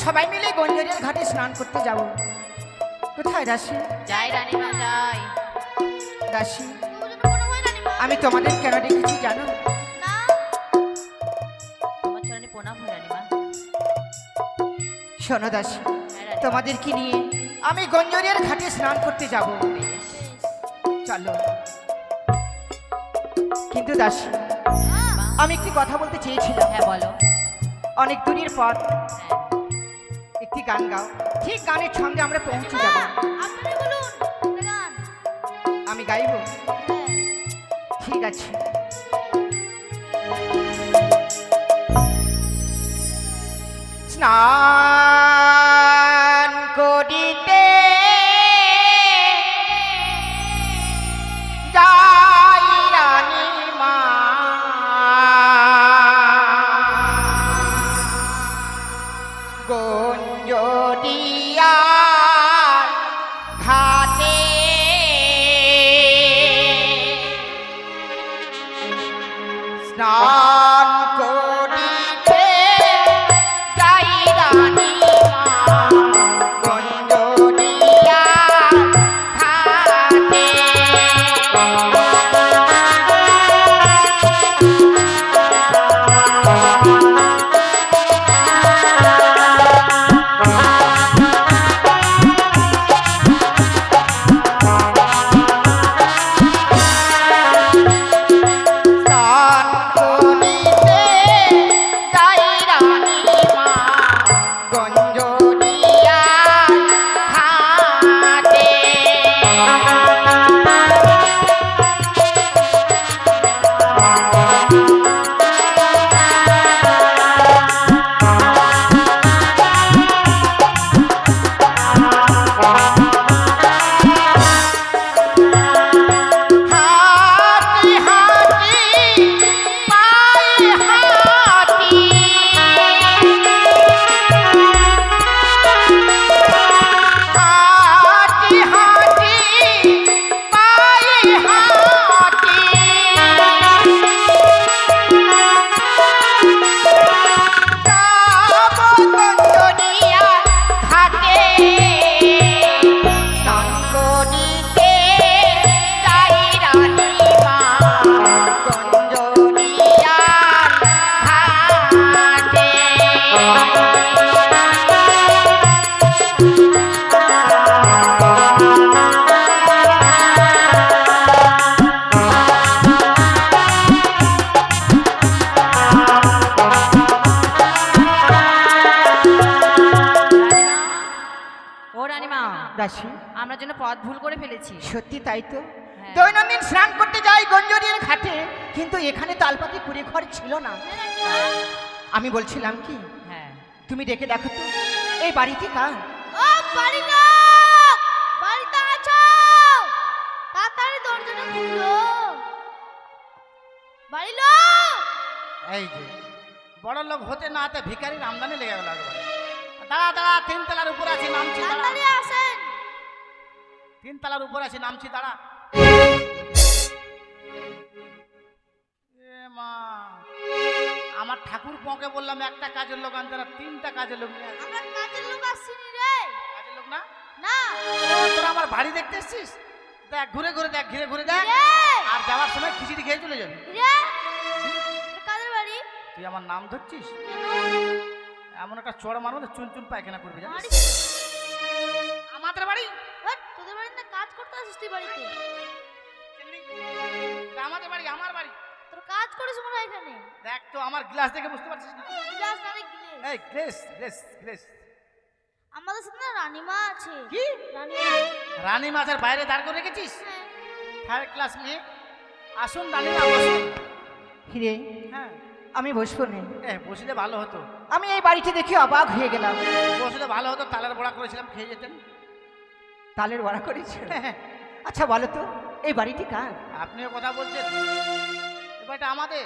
সবাই মিলে গঞ্জরিয়ার ঘাটে স্নান করতে যাব। কোথায় দাসী? যাই রানীমা যাই। দাসী, তোমার জন্য মনে হয় রানীমা? আমি তোমাদের কেন ডেকেছি জানো? না। তোমার চরণে প্রণাম হয় রানীমা। শোনো দাসী, হ্যাঁ রানীমা। তোমাদেরকে নিয়ে আমি গঞ্জরিয়ার ঘাটে স্নান করতে যাব। বেশ। চলো। কিন্তু দাসী, রানীমা। আমি একটি কথা বলতে চেয়েছিলাম। হ্যাঁ বলো। অনেক দূরের পথ, হ্যাঁ। একটি গান গাও। ঠিক গানের সঙ্গে আমরা পৌঁছে যাব। আপনি বলুন একটা গান। আমি গাইব? হ্যাঁ। ঠিক আছে। স্নান করিতে যাই রানী মা, গঞ্জরিয়ার ঘাটে স্নান করিতে যাই রানী মা, গঞ্জরিয়ার ঘাটে। স্নান করিতে যাই রানী মা, গঞ্জরিয়ার ঘাটে। হাতি হাতি পায়ে হাতি, হাতি হাতি পায়ে হাতি, যাব গঞ্জরিয়ার ঘাটে। স্নান করিতে যাই রানী মা, গঞ্জরিয়ার ঘাটে। রানীমা। ও রানীমা। দাসী, আমরা যেন পথ ভুল করে ফেলেছি। সত্যি তাই তো। হ্যাঁ। দৈনন্দিন স্নান করতে যাই গঞ্জরিয়ার ঘাটে, কিন্তু এখানে তালপাতি কুড়ে ঘর ছিল না। আমি বলছিলাম কি, হ্যাঁ। তুমি ডেকে দেখো তো এই বাড়িটি কার? ও বাড়ি লোক, বাড়িতে আছো? তাড়াতাড়ি দরজাটা খুলো। বাড়ি লোক। এই যে বড় লোক হতে না হতে ভিখারির আমদানি লেগে গেল একবারে। দাঁড়া দাঁড়া, তিন তলার উপর আছি, নামছি, দাঁড়া। তাড়াতাড়ি আসেন। তিন তলার উপর আছি, নামছি, দাঁড়া। এ মা, আমার ঠাকুর পকে বললাম একটা কাজের লোক আনতে, না তিনটা কাজের লোক নিয়ে আসছে। আমরা কাজের লোক আসছিনি রে। কাজের লোক না? না। ও, তোরা আমার বাড়ি দেখতে এসছিস? দেখ, ঘুরে ঘুরে দেখ, ঘিরে ঘুরে দেখ, রে। আর যাওয়ার সময় খিচুড়ি খেয়ে চলে যাবি। রে। এটা কাদের বাড়ি? তুই আমার নাম ধরছিস? এমন একটা চড় মারবো না, চুন চুন পায়খানা করবি জানিস? বাড়ি। আমাদের বাড়ি? হট, তোদের বাড়ি না কাজ করতে আসিস তুই বাড়িতে? এটা আমাদের বাড়ি, আমার বাড়ি। তোর কাজ করিস মনে হয় এখানে। দেখ তো, আমার গ্লাস দেখে বুঝতে পারছিস না? গ্লাস না রে গ্লাস। এই গ্লাস, গ্লাস, গ্লাস। আমাদের সাথে না রানীমা আছে। কি? রানীমা। রানী মাছের বাইরে দাঁড় করে রেখেছিস? হ্যাঁ। থার্ড ক্লাস মেয়ে। আসুন রানীমা, বসুন। হিরে, হ্যাঁ, আমি বসবো না। বসলে ভালো হতো। আমি এই বাড়িটি দেখে অবাক হয়ে গেলাম। বসলে ভালো হতো, তালের বড়া করেছিলাম, খেয়ে যেতেন। তালের বড়া করেছে? আচ্ছা বলো তো এই বাড়িটি কার? আপনিও কথা বলছেন, এ বাড়িটা আমাদের।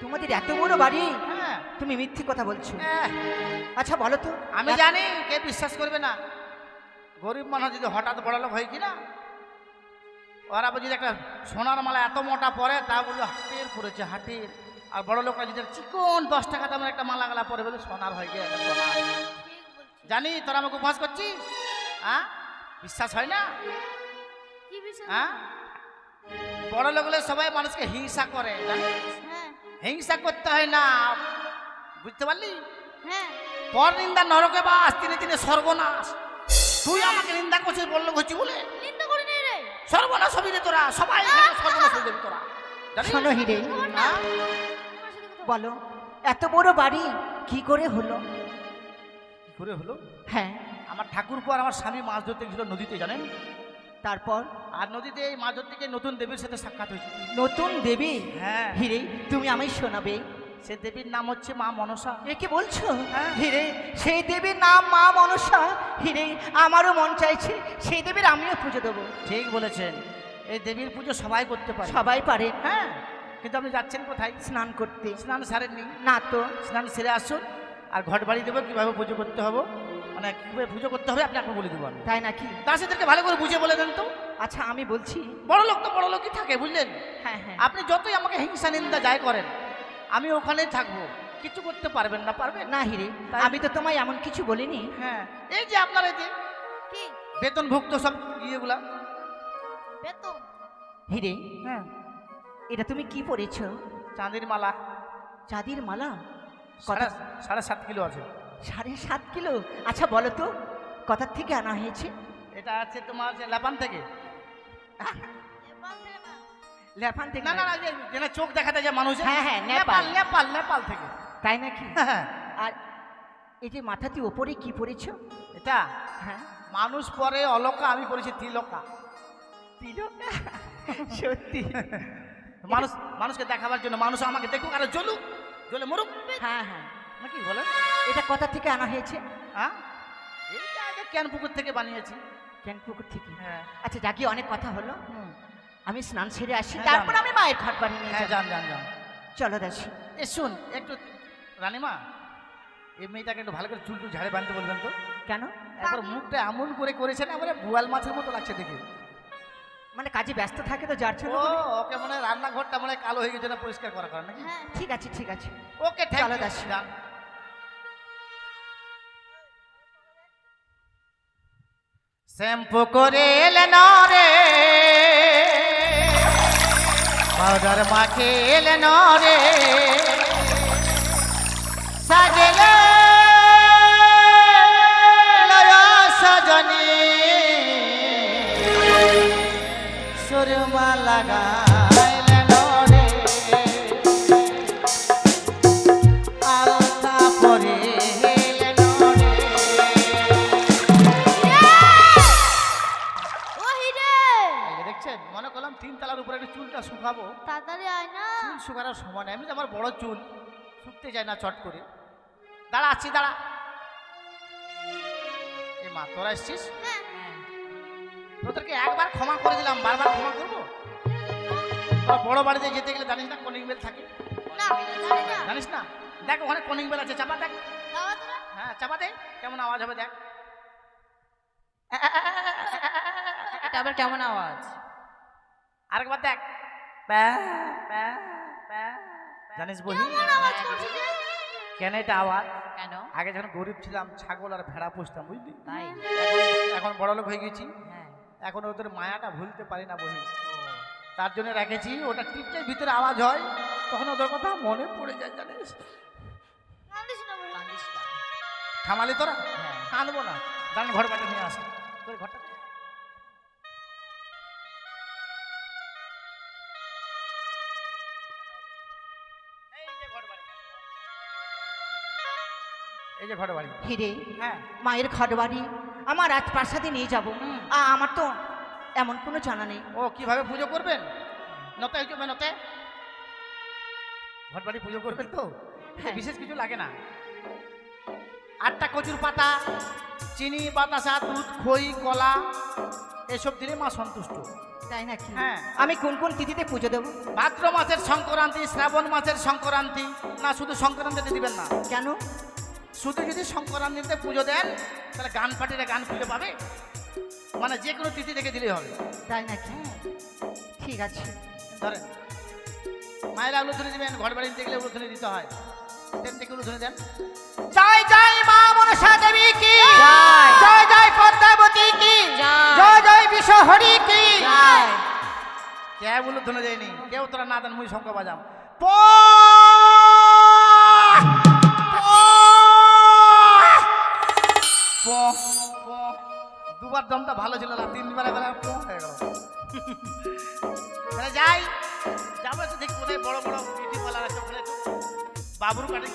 তোমাদের এত বড় বাড়ি, হ্যাঁ। তুমি মিথ্যে কথা বলছো। হ্যাঁ, আচ্ছা বলো তো। আমি জানি কে বিশ্বাস করবে না। গরিব মানুষ যদি হঠাৎ বড় লোক হয় কিনা, ওরা যদি একটা সোনার মালা এত মোটা পরে, তা বললো হাটের পড়েছে, হাটের। আর বড় লোকরা যদি চিকন 10 টাকা দামের একটা মালা গালা পরে বলে সোনার হয়ে গিয়ে একটা সোনা। ঠিক বলছিস। জানি তোরা আমাকে উপহাস করছিস, হ্যাঁ? বিশ্বাস হয় না, কি বিষয়? হ্যাঁ? বড় লোকগুলো সবাই মানুষকে হিংসা করে, জানিস? হ্যাঁ হিংসা করতে হয় না, বুঝতে পারলি? হ্যাঁ পর নিন্দা নরকে বাস, তিনে তিনে সর্বনাশ। তুই আমাকে নিন্দা করছিস বললো হচ্ছি বলে, নিন্দা করি নাই রে। সর্বনাশ হবি রে তোরা, সবাই এখানে সর্বনাশ হয়ে যাবি তোরা, জানিস? শোনো হিরে, হ্যাঁ? তোমার সাথে কথা বলো এত বড় বাড়ি কি করে হলো? কি করে হলো? হ্যাঁ, আমার ঠাকুরপো আর আমার স্বামী মাছ ধরতে গেছিল নদীতে, জানেন? তারপর আর নদীতে এই মাছ ধরতে গিয়ে নতুন দেবীর সাথে সাক্ষাৎ হয়েছে। নতুন দেবী? হ্যাঁ, হিরে তুমি আমায় শোনাবে? সে দেবীর নাম হচ্ছে মা মনসা। এ কি বলছো? হ্যাঁ। হিরে সেই দেবীর নাম মা মনসা? হিরে আমারও মন চাইছে সেই দেবীর আমিও পুজো দেবো। ঠিক বলেছেন, এই দেবীর পুজো সবাই করতে পারে। সবাই পারে। হ্যাঁ, কিন্তু আপনি যাচ্ছেন কোথায়? স্নান করতে। স্নান সারেননি? না তো। স্নান সেরে আসুন, আর ঘট বাড়ি দেবো কীভাবে পুজো করতে হবে, মানে কীভাবে পুজো করতে হবে আপনাকে বলে দেবো আমি। তাই নাকি? দাসীদেরকে ভালো করে বুঝে বলে দেন তো। আচ্ছা আমি বলছি। বড় লোক তো বড় লোকই থাকে, বুঝলেন? হ্যাঁ হ্যাঁ, আপনি যতই আমাকে হিংসা নিন্দা যাই করেন, আমি ওখানেই থাকবো, কিছু করতে পারবেন না। পারবেন? না হিরে তাই- আমি তো তোমায় এমন কিছু বলিনি। হ্যাঁ, এই যে আপনার এই যে কি বেতনভুক্ত সব ইয়েগুলা। বেতন? হিরে হ্যাঁ, এটা তুমি কি পরেছো? চাঁদির মালা, চাঁদির মালা? সাড়ে কথা 7.5 কিলো আছে। 7.5 কিলো? আচ্ছা বলো তো কোথার থেকে আনা হয়েছে? এটা আছে তোমার যে লাপান থেকে। নেপাল থেকে না। লেফান থেকে? না না না, যেটা চোখ দেখাতে যায় মানুষ। হ্যাঁ, হ্যাঁ, নেপাল নেপাল। নেপাল নেপাল থেকে। তাই নাকি? হ্যাঁ, আর এই যে মাথাতে ওপরে কি পরেছো? এটা হ্যাঁ, মানুষ পরে অলকা, আমি পড়েছি তিলকা। তিলকা? সত্যি? মানুষ মানুষকে দেখাবার জন্য, মানুষ আমাকে দেখুক আর জ্বলুক, জ্বলে মরুক, হ্যাঁ হ্যাঁ। নাকি বলে? এটা কোথা থেকে আনা হয়েছে? হ্যাঁ, এইটা আগে ক্যান পুকুর থেকে বানিয়েছি। কেন পুকুর থেকে? হ্যাঁ, আচ্ছা যাকে অনেক কথা হলো, আমি স্নান সেরে আসি, হ্যাঁ, তারপর যান। আমি মায়ের ঘট বানিয়ে নিয়ে হ্যাঁ, যাবো। যান যান যান। চলো দাসি। এ শুন একটু, রানীমা এই মেয়েটাকে একটু ভালো করে চুল টুল ঝাড়ে বাঁধতে বলবেন তো। কেন? একবার মুখটা এমন করে করেছে না, মানে বুয়াল মাছের মতো লাগছে দেখে। মানে কাজে ব্যস্ত থাকে তো যার জন্য ও, বলে। ওকে মনে হয় রান্নাঘরটা মনে হয় কালো হয়ে গেছে, না পরিষ্কার করা নাকি? হ্যাঁ ঠিক আছে ঠিক আছে। ওকে, থ্যাংক চলো ইউ, দাসী। যান। শ্যাম্পু করে এলেন রে, পাউডার মাখে এলেন রে, সাজলে লয়া সজনী, সুরমা লাগাইলেন রে, আলতা পরে এলেন রে। ও হিরে, এই যে দেখছেন, মনে করলাম 3 তলার উপরে একটু চুলটা শুকাবো। তাড়াতাড়ি আয় না। চুল শুকানোর সময় নেই, এমনি আমার বড় চুল শুকতে যায় না চট করে। দাঁড়া, আছি দাঁড়া। এ মা, তোরা এসছিস? হ্যাঁ তোদেরকে একবার ক্ষমা করে দিলাম, বারবার ক্ষমা করবো? তোরা বড় বাড়িতে যেতে গেলে জানিস না কলিং বেল থাকে? না জানি না। জানিস না? দেখ ওখানে কলিং বেল আছে, চাপা দেখ। দাও তোরা। হ্যাঁ, চাপা দে, কেমন আওয়াজ হবে দেখ। এটা আবার কেমন আওয়াজ? আরেকবার দেখ। প্যা, প্যা, প্যা। জানিস বহি কেমন আওয়াজ করছিস রে? কেন এটা আওয়াজ? কেন? আগে যখন গরিব ছিলাম ছাগল আর ভেড়া পুষতাম, বুঝলি? তাই? এখন বড় লোক হয়ে গেছি, হ্যাঁ। এখন ওদের মায়াটা ভুলতে পারি না বহি। তার জন্য রেখেছি, ওটা টিপলের ভিতরে আওয়াজ হয়, তখন ওদের কথা মনে পড়ে যায়, জানিস? কান্দিস না বলে। কান্দিস না। থামালি তোরা? হ্যাঁ। কাঁদবো না, দাঁড়ান ঘর বাড়ি নিয়ে আসে। তোর ঘরটা এই যে ঘর বাড়ি, এই যে ঘর বাড়ি। হিরে হ্যাঁ, মায়ের ঘট বাড়ি আমার রাজপ্রাসাদে নিয়ে যাবো। আমার তো এমন কোনো জানা নেই। ও কিভাবে পুজো করবেন? নতে হইবে নতে ঘর বাড়ি পুজো করবেন তো, হ্যাঁ। বিশেষ কিছু লাগে না। 8টা কচুর পাতা, চিনি, বাতাসা, দুধ, খই, কলা এসব দিলে মা সন্তুষ্ট। তাই নাকি? হ্যাঁ। আমি কোন কোন তিথিতে পুজো দেবো? ভাদ্র মাসের সংক্রান্তি, শ্রাবণ মাসের সংক্রান্তি, না শুধু সংক্রান্তিতে দিবেন না। কেন? শুধু যদি সংক্রান্তিতে পুজো দেন তাহলে গান পার্টিরা গান খুঁজে পাবে, মানে যে কোনো তিথি থেকে দিলেই হবে। তাই নাকি? ঠিক আছে। ধরেন মায়েরা উলুধুনি দিবেন, ঘর বাড়ি দেখলে উলুধুনি দিতে হয়। দেন থেকে উলুধুনি দেন। জয় জয় মা মনসা দেবী কি, জয়। জয় জয় পদ্মাবতী কি, জয়। জয় জয় বিশ্বহরি কি। জয়। কে উলুধুনি দেয়নি? কেউ তোরা না দেন, মুই শঙ্খ বাজাম। প প প। দুবার দমটা ভালো ছিল না, তিনবার এবার প হয়ে গেল। তাহলে যাই, যাবো একটু দেখি কোথায় বড় বড় বিউটি পার্লার আছে, ওখানে একটু বাবুর কাটিং।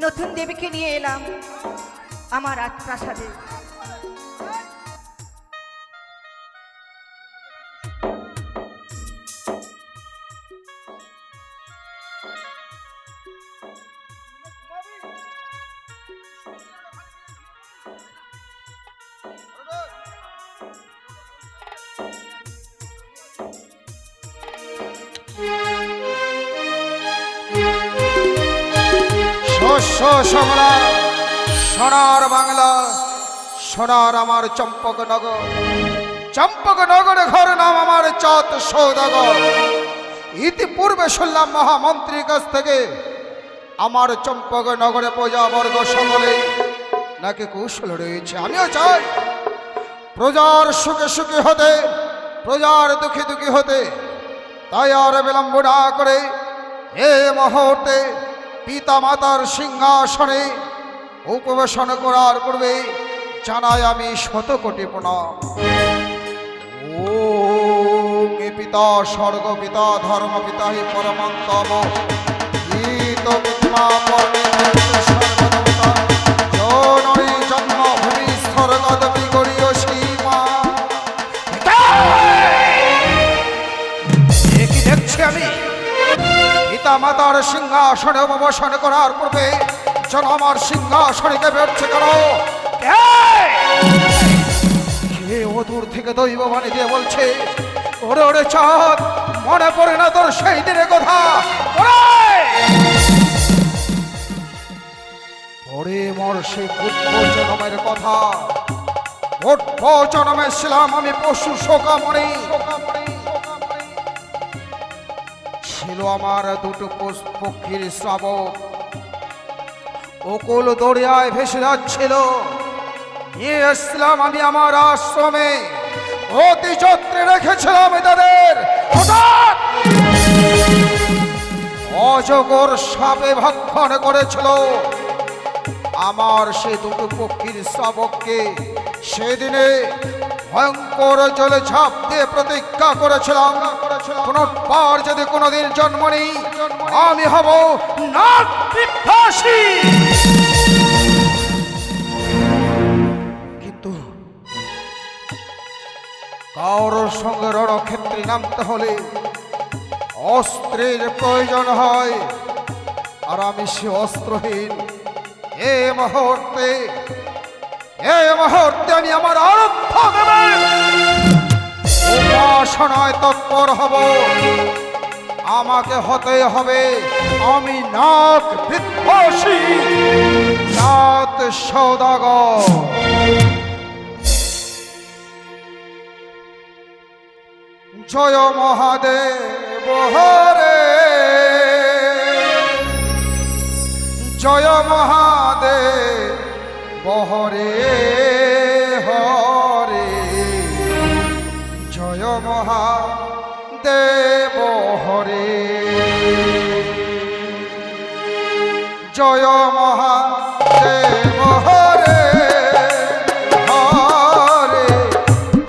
নতুন দেবীকে নিয়ে এলাম আমার রাজপ্রাসাদে। শস্য শ্যামলা সোনার বাংলা, সোনার আমার চম্পকনগর। চম্পকনগরে ঘর নাম আমার চাঁদ সৌদাগর। ইতিপূর্বে শুনলাম মহামন্ত্রীর কাছ থেকে আমার চম্পকনগরে প্রজাবর্গ সকলে নাকি কৌশল রয়েছে। আমিও চাই প্রজার সুখে সুখী হতে, প্রজার দুঃখী দুঃখী হতে। তাই আর বিলম্ব না করে এ মুহূর্তে পিতা মাতার সিংহাসনে উপবেশন করার পূর্বে জানাই আমি শতকোটি প্রণাম। ও পিতা স্বর্গ পিতা ধর্ম পিতা হি পরমন্তম গীত বিদ্মা সর্বদেবতা জননী জন্মভূমি স্বর্গদেবী গড়ীয় সীমা। কি দেখছি আমি? পিতা মাতার সিংহাসনে উপবেশন করার পূর্বে যেন আমার সিংহাসনে কে বেরছে কেন? কে অদূর থেকে দৈববাণী দিয়ে বলছে, ওরে ওরে চাঁদ, মনে পড়ে না তোর সেই দিনের কথা? ওরে মোর সেই পূর্ব জন্মের কথা। পূর্ব জন্মে ছিলাম আমি পশু শোকামণি। ছিল আমার দুটো পক্ষীর শ্রাবক, অকুল দরিয়ায় ভেসে যাচ্ছিল। নিয়ে এসছিলাম আমি আমার আশ্রমে, অতি যত্নে রেখেছিলাম তাদের। হঠাৎ অজগর সাপে ভক্ষণ করেছিল আমার সে দুটো পক্ষীর শ্রাবককে। সেদিনে ভয়ঙ্কর জলে ঝাঁপ দিয়ে প্রতিজ্ঞা করেছিলাম, পুনর্বার যদি কোনোদিন জন্ম নিই আমি হব নাগ বিধ্বংসী। কিন্তু কারোর সঙ্গে রণক্ষেত্রে নামতে হলে অস্ত্রের প্রয়োজন হয়, আর আমি সে অস্ত্রহীন। এই মুহূর্তে আমি আমার আরব্ধ দেবের উপাসনায় তৎপর হব। আমাকে হতে হবে আমি নাগ বিধ্বংসী চাঁদ সৌদাগর। জয় মহাদেব হরে, জয় মহাদেব হরে হরে, জয় মহাদেব হরে, জয় মহাদেব হরে হরে,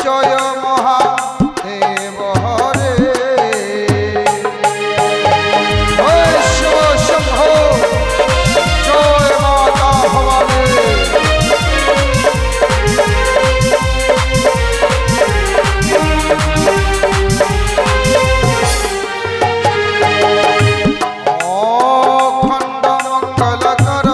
জয় মহাদেব হরে। জয় শিব শম্ভো, জয় মাতা ভবানী। অখণ্ড মঙ্গলকর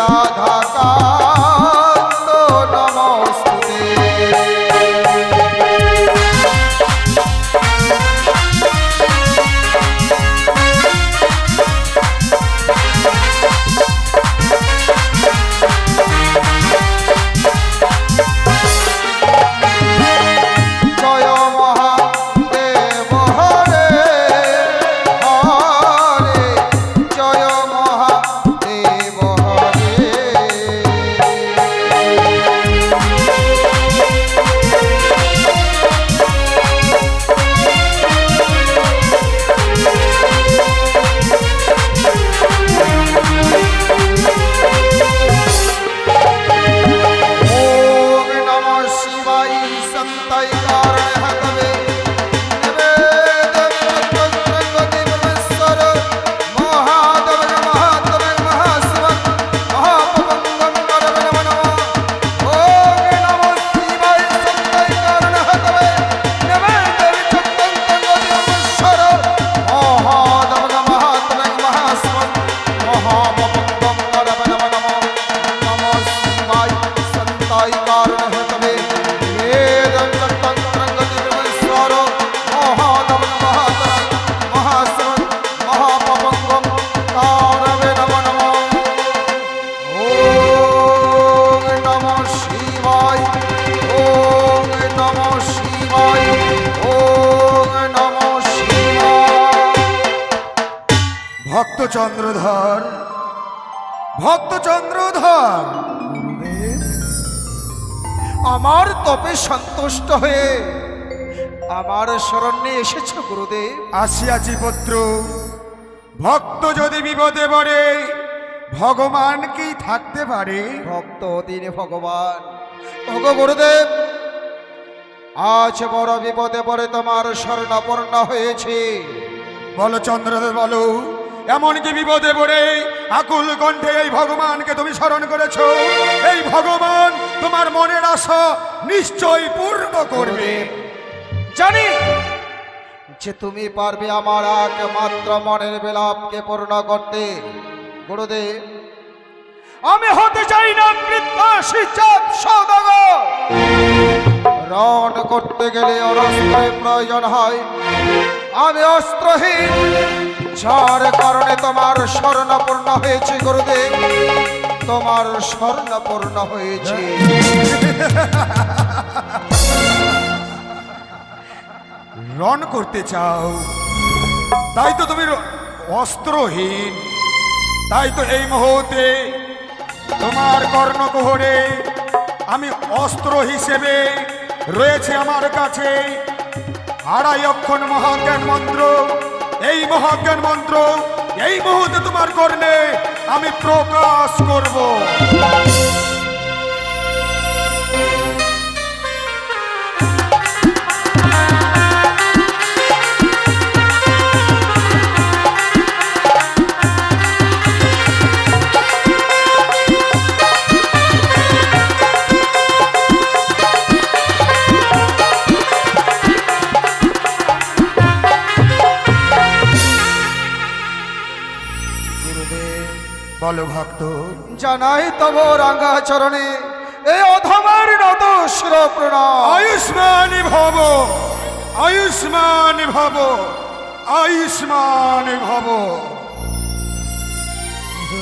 রাধাকান্ত নমস্তুতে। জয় মহাদেব হরে হরে, জয় মহাদেব হরে। ओम नमः शिवाय संताय कारण हतवे निवेदन तंत्रगति परमेश्वर महादेव महात्मे महाशिवं महापवंगं करवे नमः नमः। ओम नमः शिवाय संताय कारण हतवे निवेदन तंत्रगति परमेश्वर महादेव महात्मे महाशिवं महापवंगं करवे नमः नमः। नमः शिवाय संताय कारण हतवे वेदं तंत्रं गति परमेश्वर महादेव महात्मा महाशिवं महापवंगं करवे नमः नमः। ओम नमः शिवाय, ओम नमः शिवाय, ओम नमः शिवाय। ভক্ত চন্দ্রধর, ভক্ত চন্দ্রধর, আমার তপে সন্তুষ্ট হয়ে আমার শরণে এসেছো গুরুদেব। আসিয়াছি পুত্র। ভক্ত যদি বিপদে পড়ে ভগবান কি থাকতে পারে? ভক্ত দিনে ভগবান। ওগো গুরুদেব, আজ বড় বিপদে পড়ে তোমার শরণাপন্ন হয়েছে। বলো চন্দ্রধর, বলো এমন কি বিপদে পড়ে আকুল কণ্ঠে এই ভগবানকে তুমি স্মরণ করেছো? এই ভগবান তোমার মনের আশা নিশ্চয়ই পূর্ণ করবে। জানি যে তুমি পারবে আমার একমাত্র মনের বিলাপকে পূর্ণ করতে। গুরুদেব, আমি হতে চাই না মৃত শিচাত সওদাগর। রণ করতে গেলে অস্ত্রের প্রয়োজন হয়। আমি অস্ত্রহীন, যার কারণে তোমার স্বর্ণপূর্ণ হয়েছে গুরুদেব, তোমার স্বর্ণপূর্ণ হয়েছে। রণ করতে চাও, তাই তো তুমি অস্ত্রহীন। তাই তো এই মুহূর্তে তোমার কর্ণকুহরে আমি অস্ত্র হিসেবে রয়েছে আমার কাছে 2.5 অক্ষর মহাজ্ঞান মন্ত্র। এই মহাজ্ঞান মন্ত্র এই মুহূর্তে তোমার কর্ণে আমি প্রকাশ করব। বলো ভক্ত। জানাই তব রাঙ্গা চরণে এই অধমার নত শির প্রণাম। আয়ুষ্মান ভব, আয়ুষ্মান ভব, আয়ুষ্মান ভব।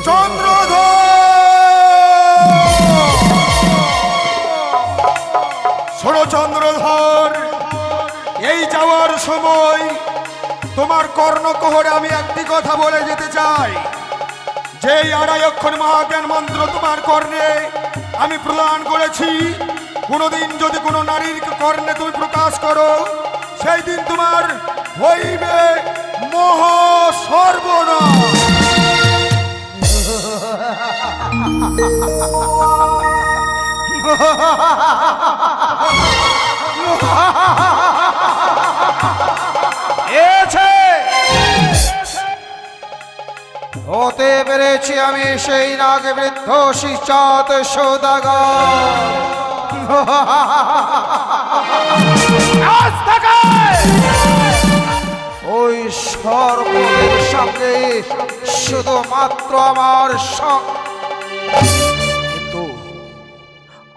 চন্দ্রধর, ষোড় চন্দ্রধর, এই যাওয়ার সময় তোমার কর্ণকুহরে আমি একটি কথা বলে যেতে চাই। যে 2.5 অক্ষর মহাজ্ঞান মন্ত্র তোমার কর্ণে আমি প্রদান করেছি, কোনোদিন যদি কোনো নারীর কর্ণে তুমি প্রকাশ করো, সেই দিন তোমার হইবে মহা সর্বনাশ। হতে পেরেছি আমি সেই নাগ বৃদ্ধ শিচাত সৌদাগর। আজ থেকে ওই সর্বদের সঙ্গে শুধুমাত্র আমার কিন্তু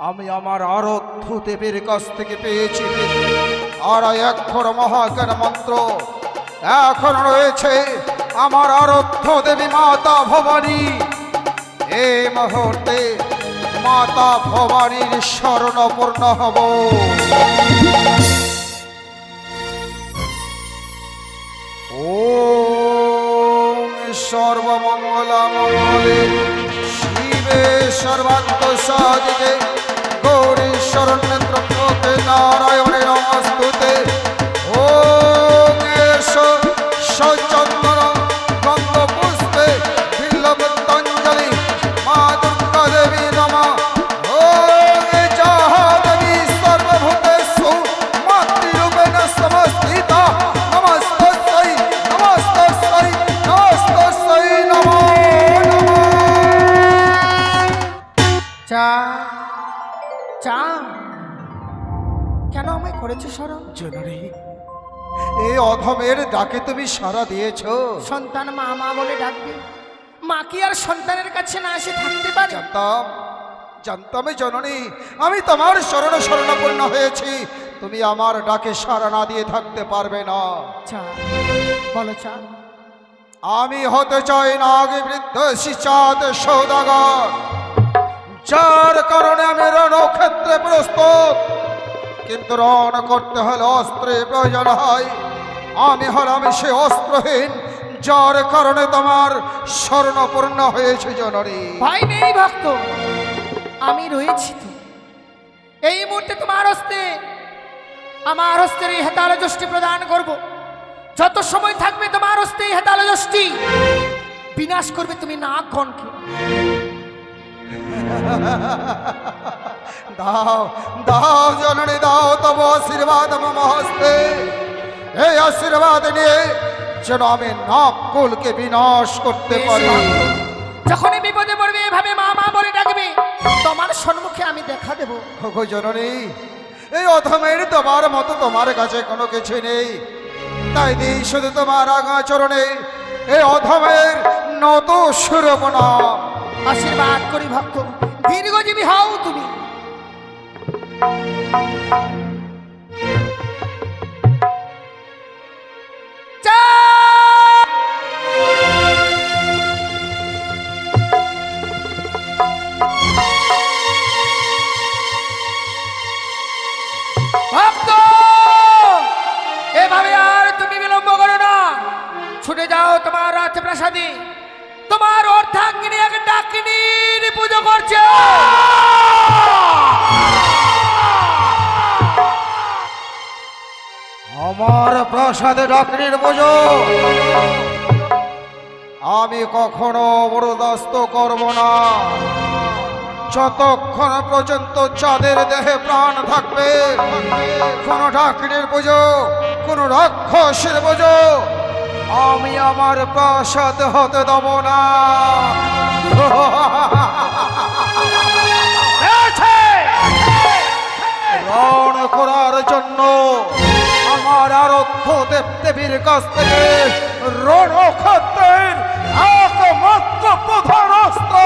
আমি আমার আরাধ্য দেবীর কাছ থেকে পেয়েছি আর অক্ষর মহাজ্ঞান মন্ত্র এখন রয়েছে আমার আরাধ্য দেবী মাতা ভবানী। এই মুহূর্তে মাতা ভবানীর শরণাপন্ন হব। ওম সর্বমঙ্গলা মঙ্গলে শিবে সর্বান্ত সাধিকে গৌরী শরণ্যে ত্রম্বকে নারায়ণে নমস্তুতে। ওম সচন্দন গন্ধ পুষ্পে বিল্বপত্রাঞ্জলি মা দুর্গা দেবী নমঃ। ওম যাহা দেবী সর্বভূতেষু মাতৃরূপেণ সমস্থিতা নমস্তস্যৈ নমস্তস্যৈ নমস্তস্যৈ নমো নমঃ। চা চা কেন আমায় করেছো স্মরণ? জননী, এই অধমের ডাকে তুমি সাড়া দিয়েছো। সন্তান মা মা বলে ডাকবে, মা কি আর সন্তানের কাছে না এসে থাকতে পারে? জানতাম জননী, আমি তোমার শরণাপন্ন হয়েছি, তুমি আমার ডাকে সাড়া না দিয়ে থাকতে পারবে না। চা বলো চা। আমি হতে চাই না আগে বৃদ্ধ শিচাত সৌদাগর, যার কারণে আমি রণক্ষেত্রে প্রস্তুত, কিন্তু রণ করতে হলে অস্ত্রের প্রয়োজন হয়। আমি হলাম সে অস্ত্রহীন, যার কারণে তোমার শরণাপন্ন হয়েছে জননী। ভয় নেই ভক্ত, আমি রয়েছি তো। এই মুহূর্তে তোমার হস্তে, আমার হস্তের এই হেতাল যষ্টি প্রদান করব। যত সময় থাকবে তোমার হস্তে এই হেতাল যষ্টি বিনাশ করবে তুমি নাগগণকে। দাও দাও জননী, দাও তব আশীর্বাদ মম হস্তে। এই আশীর্বাদ নিয়ে যেন আমি নাগকুলকে বিনাশ করতে পারি। যখনই বিপদে পড়বে এভাবে মা মা বলে ডাকবে, তোমার সম্মুখে আমি দেখা দেব। ওগো জননী, এই অধমের তোমার মতো তোমার কাছে কোনো কিছু নেই, তাই দিই শুধু তোমার আগা চরণে এই অধমের নত সুরবনাম। আশীর্বাদ করি ভক্ত, দীর্ঘজীবী হও তুমি। ভক্ত, এভাবে আর তুমি বিলম্ব করো না, ছুটে যাও তোমার রাজপ্রাসাদে। তোমার অর্ধাঙ্গিনী এক ডাকিনীর পুজো করছে। আমার প্রাসাদে ডাকিনীর পুজো আমি কখনো বরদাস্ত করব না। যতক্ষণ পর্যন্ত চাঁদের দেহে প্রাণ থাকবে, কোন ডাকিনীর পুজো, কোন রাক্ষসের পুজো আমি আমার প্রাসাদ হতে দেব না। রণ করার জন্য আমার আরাধ্য দেবদেবীর কাছ থেকে রণক্ষেত্রের একমাত্র প্রধান অস্ত্র।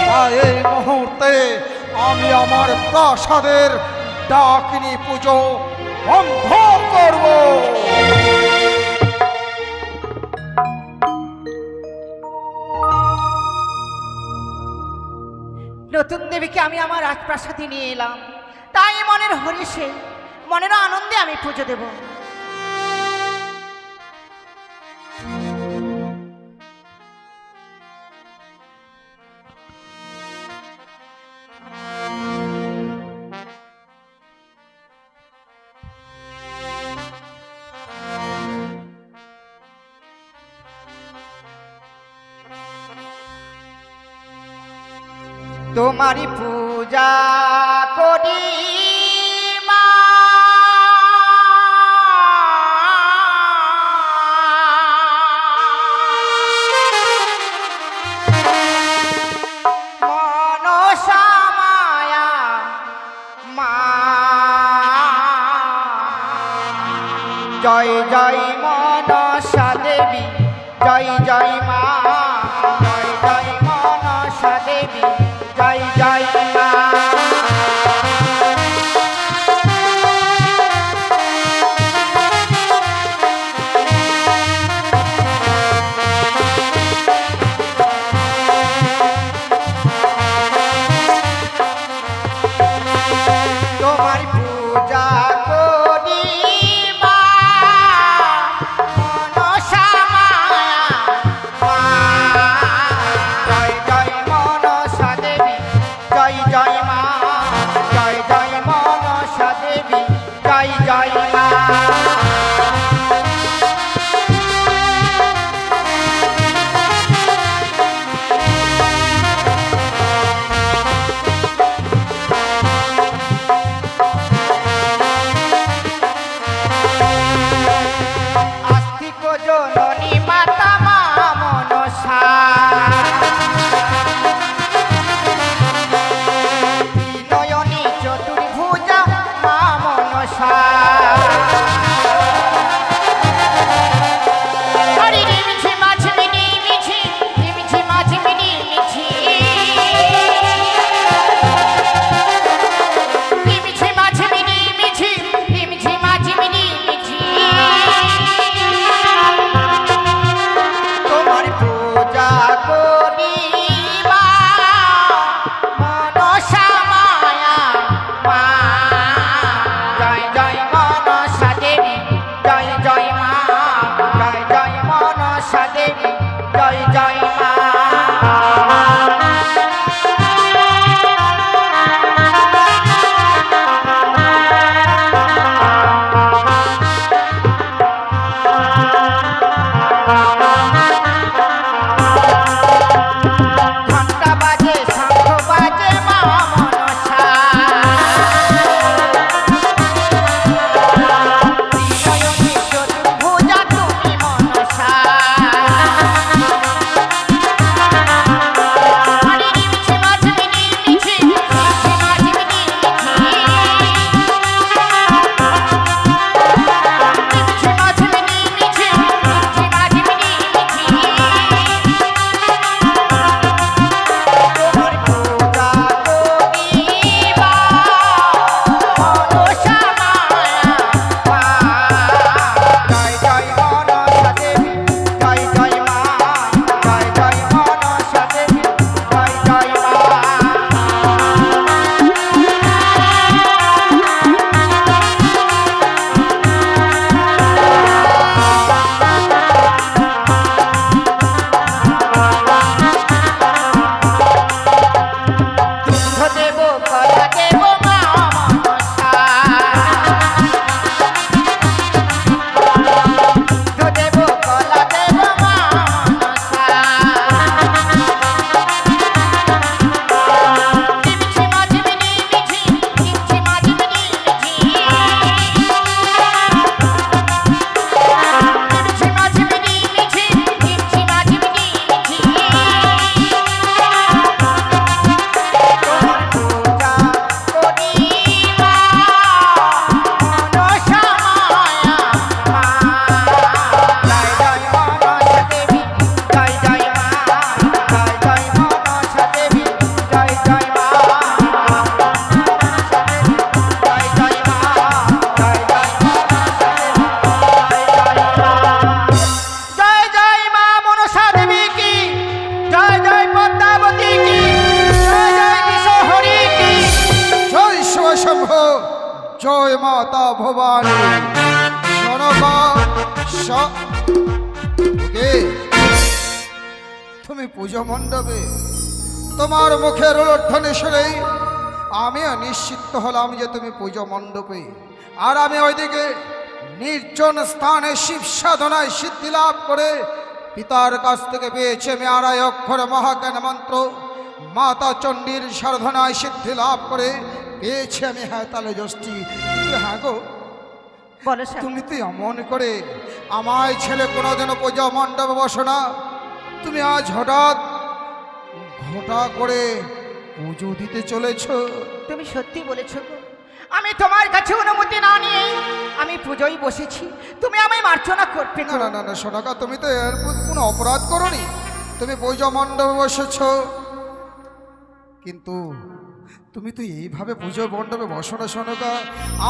তাই এই মুহূর্তে আমি আমার প্রাসাদের ডাকিনী পুজো বন্ধ করব। নতুন দেবীকে আমি আমার রাজপ্রাসাদে নিয়ে এলাম, তাই মনের হরিষে, মনের আনন্দে আমি পুজো দেব। তোমারি পূজা করি মা, মনসা মায়া মা। জয় জয় মনসা দেবী, জয় জয় মা, জয় জয় মনসা দেবী। জয় জয় মা তোমার পূজা করি মা মনসা মায়া মা জয় জয় মনসা দেবী জয় জয় মা জয় জয় মনসা দেবী জয় জয় মা আস্তিক জননী মাতা মা মনসা নয়নী চতুর্ভুজা মা মনসা হরি রিমিছি মাঝমিনি মিছি রিমিছি মাঝমিনি মিছি রিমিছি মাঝমিনি মিছি রিমিছি মাঝমিনি মিছি তোমার পূজা করি মা মনসা মায়া মা জয় জয় মনসা দেবী জয় জয় মা জয় জয় মনসা দেবী জয় জয় মা ঘণ্টা বাজে শঙ্খ বাজে মা মনসা নয়নী চতুর্ভুজা তুমি মনসা হরি রিমিছি মাঝমিনি মিছি রিমিছি মাঝমিনি মিছি রিমিছি মাঝমিনি মিছি রিমিছি মাঝমিনি মিছি তোমার পূজা করি মা মনসা মায়া মা জয় জয় মনসা দেবী জয় জয় মা জয় জয় মনসা দেবী জয় জয় মা দুধ দেব কলা দেব মা মনসা দুধ দেব কলা দেব মা মনসা রিমিছি মাঝমিনি মিছি রিমিছি মাঝমিনি মিছি রিমিছি মাঝমিনি মিছি রিমিছি মাঝমিনি মিছি তোমার পূজা করি মা মনসা মায়া মা জয় জয় মনসা দেবী জয় জয় মা জয় জয় মনসা দেবী জয় জয় মা জয় জয় মা জয় জয় জয় জয় মা মনসা দেবী কি জয় জয় পদ্মাবতী কি জয় জয় বিশ্বহরি কি জয় শিবশম্ভ জয় মাতা ভবানী জনকা তুমি পুজো মণ্ডপে তোমার মুখের উল্লধ্বনি শুনেই আমিও নিশ্চিত হলাম যে তুমি পুজো মণ্ডপে আর আমি ওইদিকে নির্জন স্থানে শিব সাধনায় সিদ্ধি লাভ করে পিতার কাছ থেকে পেয়েছি আমি আড়াই অক্ষর মহাজ্ঞান মন্ত্র মাতা চণ্ডীর সাধনায় সিদ্ধি লাভ করে পেয়েছি আমি হ্যাঁ তালে যষ্টি হ্যাঁ গো বলো স্বামী। তুমি তো এমন করে আমায় ছেলে কোনোদিনও পূজা মণ্ডপে বসো না, তুমি আজ হঠাৎ ঘটা করে পুজো দিতে চলেছ। তুমি সত্যি বলেছো গো। আমি তোমার কাছে অনুমতি না নিয়ে আমি পুজোয় বসেছি, তুমি আমায় মার্জনা করবে না না না না সোনাকা, তুমি তো এর কোনো অপরাধ করনি, তুমি পূজা মণ্ডপে বসেছ। কিন্তু তুমি তো এইভাবে পুজো মণ্ডপে বসো না সনকা।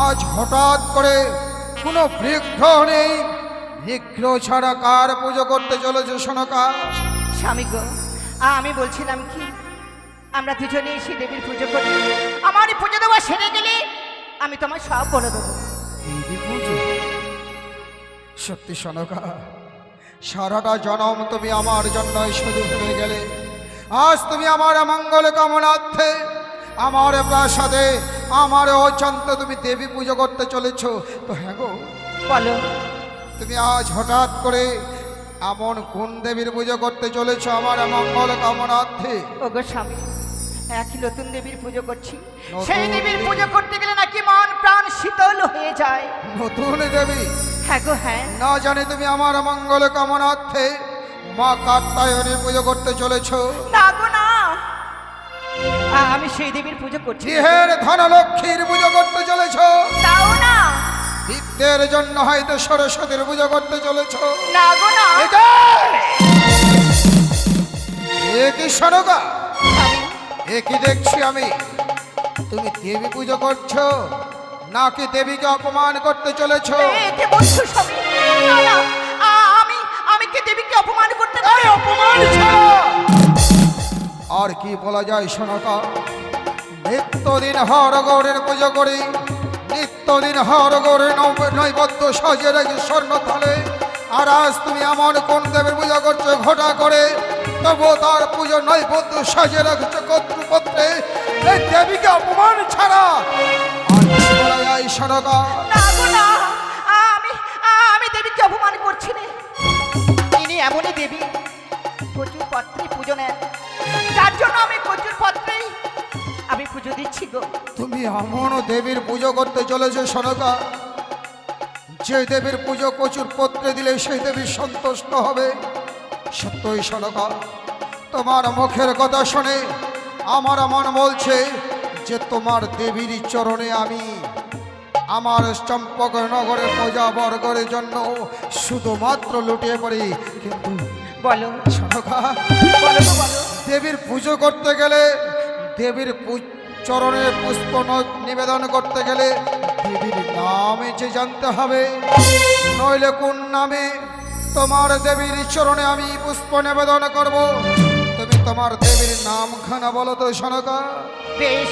আজ হঠাৎ করে কোনো বিগ্রহ নেই, বিগ্রহ ছাড়া কার পুজো করতে চলেছে সনকা? স্বামী গো, আমি বলছিলাম কি, আমরা দুজনে সেই দেবীর পুজো করি। আমার এই পুজো দেওয়া সেরে গেলে আমি তোমার সব বলে দেবো। দেবী পুজো? সত্যি সনকা, সারাটা জনম তুমি আমার জন্য শুধু হয়ে গেলে, আজ তুমি আমার মঙ্গল কামনার্থে আমার প্রাসাদে আমার অচান্ত তুমি দেবী পুজো করতে চলেছ। তো হ্যাঁ গো, বলো তুমি আজ হঠাৎ করে এমন কোন দেবীর পুজো করতে চলেছ আমার মঙ্গল কামনার্থে? ওগো স্বামী, একই নতুন দেবীর পুজো করছি। নতুন সেই দেবীর দেবী? পুজো করতে গেলে নাকি মন প্রাণ শীতল হয়ে যায়। নতুন দেবী? হ্যাঁ গো হ্যাঁ। না জানি তুমি আমার মঙ্গল কামনার্থে মা কাত্যায়নের পুজো করতে চলেছ? না গো না, আমি সেই দেবীর পুজো করছি। গৃহের ধনলক্ষ্মীর পুজো করতে চলেছ? তাও না, বিদ্যের জন্য হয়তো সরস্বতীর পুজো করতে চলেছ? না গো না। এ কি সনকা, স্বামী, এ কি দেখছি আমি? তুমি দেবী পুজো করছো নাকি দেবীকে অপমান করতে চলেছ? একে বলছো স্বামী? না না, আমি কি দেবীকে অপমান করতে পারি? অপমান ছাড়া আর কি বলা যায় সনকা? নিত্যদিন হরগৌরের পুজো করি, নিত্যদিন হরগৌরের নৈবদ্য সাজিয়ে রাখি স্বর্ণ থালে, আর আজ তুমি এমন কোন দেবের পুজো করছো ঘটা করে, তবু তার পুজো নৈবদ্য সাজিয়ে রাখছো কর্তৃপত্রে? এই দেবীকে অপমান ছাড়া আর কি বলা যায় সনকা? না গো না, আমি দেবীকে অপমান করছি না। তিনি এমনই দেবী, প্রচুর পত্রে পুজো নেন, যার জন্য আমি প্রচুর পত্রেই আমি পুজো দিচ্ছি গো। তুমি এমন দেবীর পুজো করতে চলেছো সনকা, যে দেবীর পুজো প্রচুর পত্রে দিলে সেই দেবী সন্তুষ্ট হবে? সত্যই সনকা, তোমার মুখের কথা শুনে আমার মন বলছে যে তোমার দেবীর চরণে আমি আমার চম্পকনগরের পূজা বর্গের জন্য শুধুমাত্র লুটিয়ে পড়ি। কিন্তু বলো সনকা, বলো তো বলো। দেবীর পুজো করতে গেলে, দেবীর চরণে পুষ্প নিবেদন করতে গেলে দেবীর নামে যে জানতে হবে, নইলে কোন নামে তোমার দেবীর চরণে আমি পুষ্প নিবেদন করব? তুমি তোমার দেবীর নামখানা বলো তো সনকা। বেশ,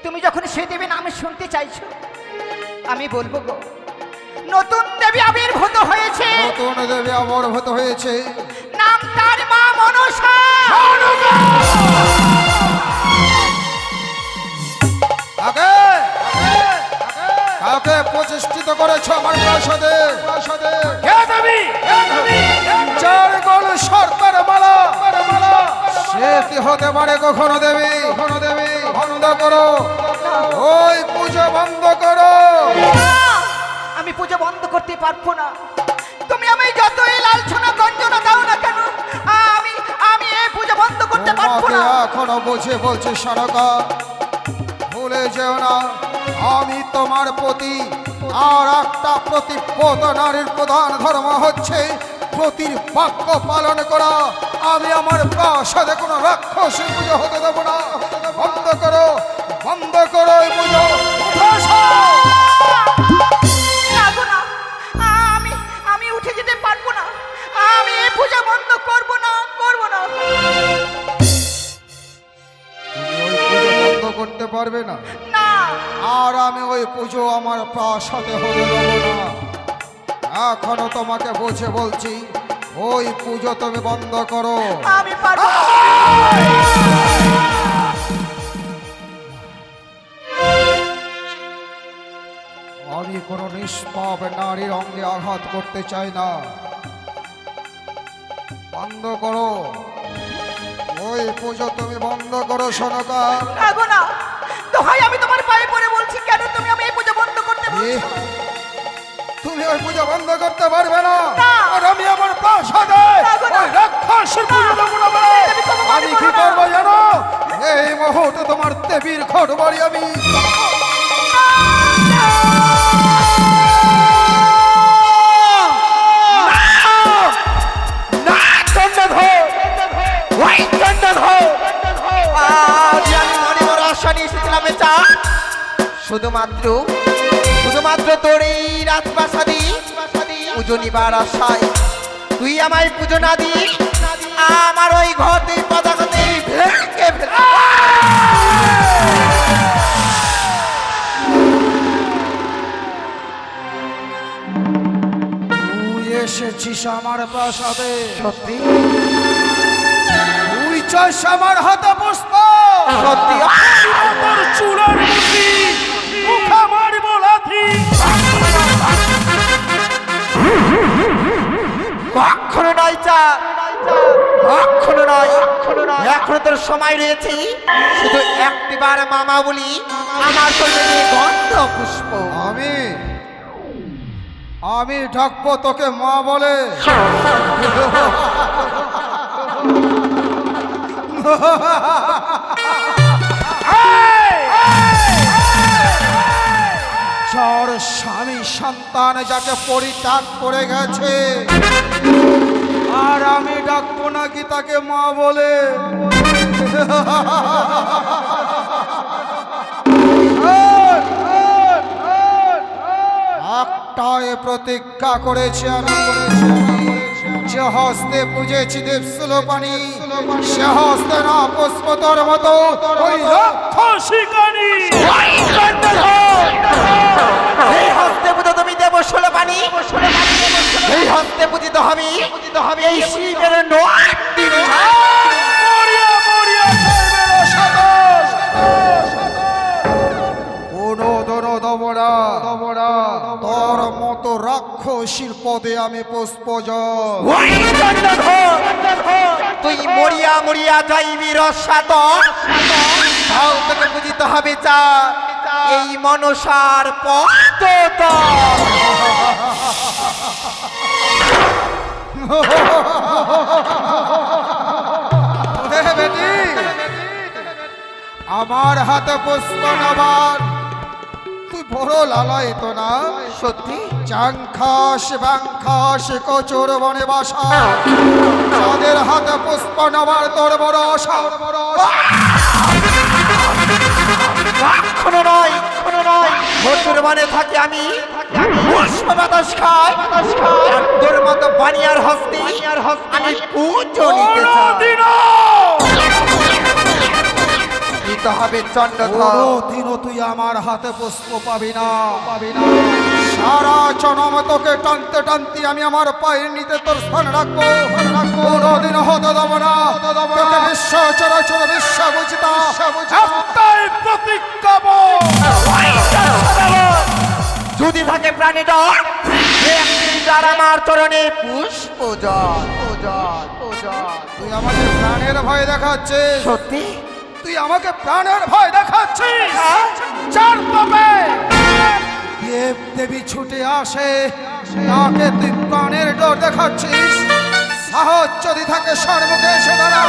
তুমি যখন সেই দেবী নামে শুনতে চাইছো, আমি বলবো গো, নতুন দেবী আবির্ভূত হয়েছে, নতুন দেবী আবির্ভূত হয়েছে, নাম তার মা মনসা। আগে কাকে প্রতিষ্ঠিত করেছো আমার প্রাসাদে? চার গোল সর্পের মালা, সে কি হতে পারে কখনো দেবী? বন্ধ করো, ওই পুজো বন্ধ করো। না, আমি পুজো বন্ধ করতে পারবো না। তুমি আমি যতই লালছনা গঞ্জনা দাও না কেন, আমি এই পুজো বন্ধ করতে পারবো তোমাকে না। এখনো বুঝে বলছি সনকা, ভুলে যেও না আমি তোমার প্রতি, আর একটা প্রতিব্রত নারীর প্রধান ধর্ম হচ্ছে প্রতির বাক্য পালন করা। আমি আমার প্রাসাদে কোনো রাক্ষসের পুজো হতে দেবো না। বন্ধ করো, বন্ধ করো এই পুজো। না গো না, আমি উঠে যেতে পারবো না। আমি এই পুজো বন্ধ করবো না। তুমি ওই পুজো বন্ধ করতে পারবে না, না, আর আমি ওই পুজো আমার প্রাসাদে হতে দেবো না। এখনো তোমাকে বুঝে বলছি, ওই পুজো তুমি বন্ধ করো। আমি পারবো না। আমি কোনো নিষ্পাপ নারীর অঙ্গে আঘাত করতে চাই না। বন্ধ করো, ওই পুজো তুমি বন্ধ করো সনকা। না গো না, দোহাই আমি তোমার পায়ে পড়ে বলছি, কেন তুমি আমি এই পুজো বন্ধ করতে এ, বলছো? তুমি ওই পুজো বন্ধ করতে পারবে না, না। আর আমি আমার প্রাসাদে না গো না। ওই রাক্ষসের পুজো দেবো না বলে তুমি তো অপমান আমি কি করো না। করবো জানো? এই মুহূর্তে তোমার দেবীর ঘট বাড়ি আমি আজ আমি নিয়ে এসেছিলাম চা শুধুমাত্র তোর এই রাজপ্রাসাদে পুজো নিবার আশায় তুই আমায় পুজো না দিয়ে আমার ওই ঘরতে পতাকাতে ভেঙে ফেলে তুই এসেছিস আমার প্রাসাদে, সত্যি তুই চাস আমার হাতে পুষ্প, সত্যি তোর চুলের মুঠি মুখে মারিব লাথি। কখনো নয় চা কখনো নয় এখনো তোর সময় রয়েছে শুধু একটিবার মামা বলি আমার শরীরে গন্ধ পুষ্প আমি ডাকবো তোকে মা বলে। যার স্বামী সন্তান যাকে পরিত্যাগ করে গেছে, আর আমি ডাকবো নাকি তাকে মা বলে? একটাই প্রতিজ্ঞা করেছি আমি, যে হস্তে পুজেছি দেবসুলোপানি সে হস্তে না পুষ্প তোর মতো ওই রাক্ষসিকানি। এই হস্তে পুজো তুমি দেব ষোলপানি এই হস্তে পূজিত হবে এই শিবের নয়টি মরিয়া মরিয়া সর্বের সাদর কোনো দমরা তোর মতো রাক্ষসীর পদে আমি পুষ্প জল। তুই মরিয়া মরিয়া যাইবি রসাত তাও তোকে বুঝিতে হবে চা এই মনসার পদ বেটি আমার হাতে পুষ্প নেবার তুই বড় লালায়িত না? সত্যি চাংখাস ব্যাংখাস কচুর বনে বাসা, তাদের হাতে পুষ্প নেবার তোর বড় আশা। কখনো নয় মধুর মানে থাকি আমি পুষ্প বাতাস খাই আর তোর মতো বানিয়ার হস্তে আমি পুজো নিতে চাই দিতে হবে চন্দ্রধর। দিনও তুই আমার হাতে পুষ্প পাবি না। সারা জনম তোকে টানতে টানতে আমি আমার পায়ের নিতে তোর স্থান রাখবো। কোনদিন হতে দেব না তোকে বিশ্ব চরাচর বিশ্ব বুঝিতা একটাই প্রতিজ্ঞা বল। যদি থাকে প্রাণীটা যার আমার চরণে পুষ্প জল তুই আমাকে প্রাণের ভয় দেখাচ্ছিস? সত্যি তুই আমাকে প্রাণের ভয় দেখাচ্ছিস? চার পাবে দেব দেবী ছুটে আসে, তাকে তুই প্রাণের ডর দেখাচ্ছিস? সাহস যদি থাকে সম্মুখে এসে দাঁড়া,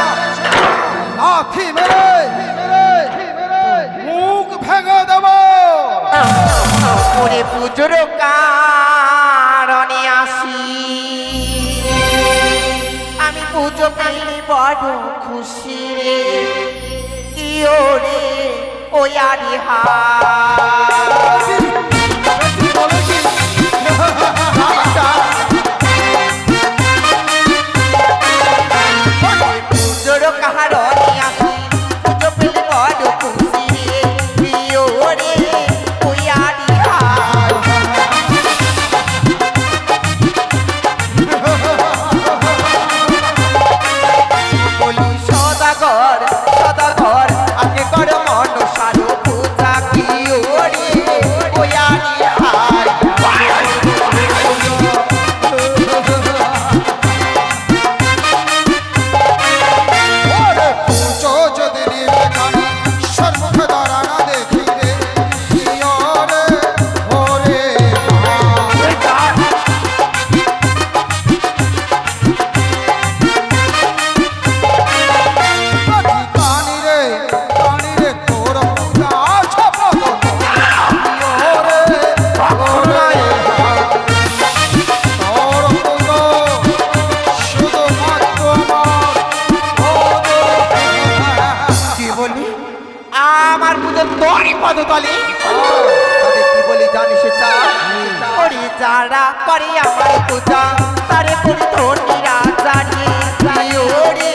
লাথি মেরে মুখ ভেঙে দেব। ওরে পুজোর কারণে আসি আমি পুজো পেলে বড় খুশি রে কি ওরে ওই আরে হা পুজোর কারণে আসি পুজো পেলে বড় খুশি রে কি ওরে ওই আরে হা বলি সদাগর আগে কর মন সারো পূজা কি ওরে ওয়ারি হাই ওরে পুজো যদি নিবে কানে সম্মুখে দাঁড়া না দেখি রে কি ওরে ওরে কানি রে তোর পূজা ছপদ ওরে আমার পুজো তোরই পদতলে। তবে কি বলি জানিস চা, করি যারা করে আমার পূজা তারে করি তোর নিরাজারি ওরে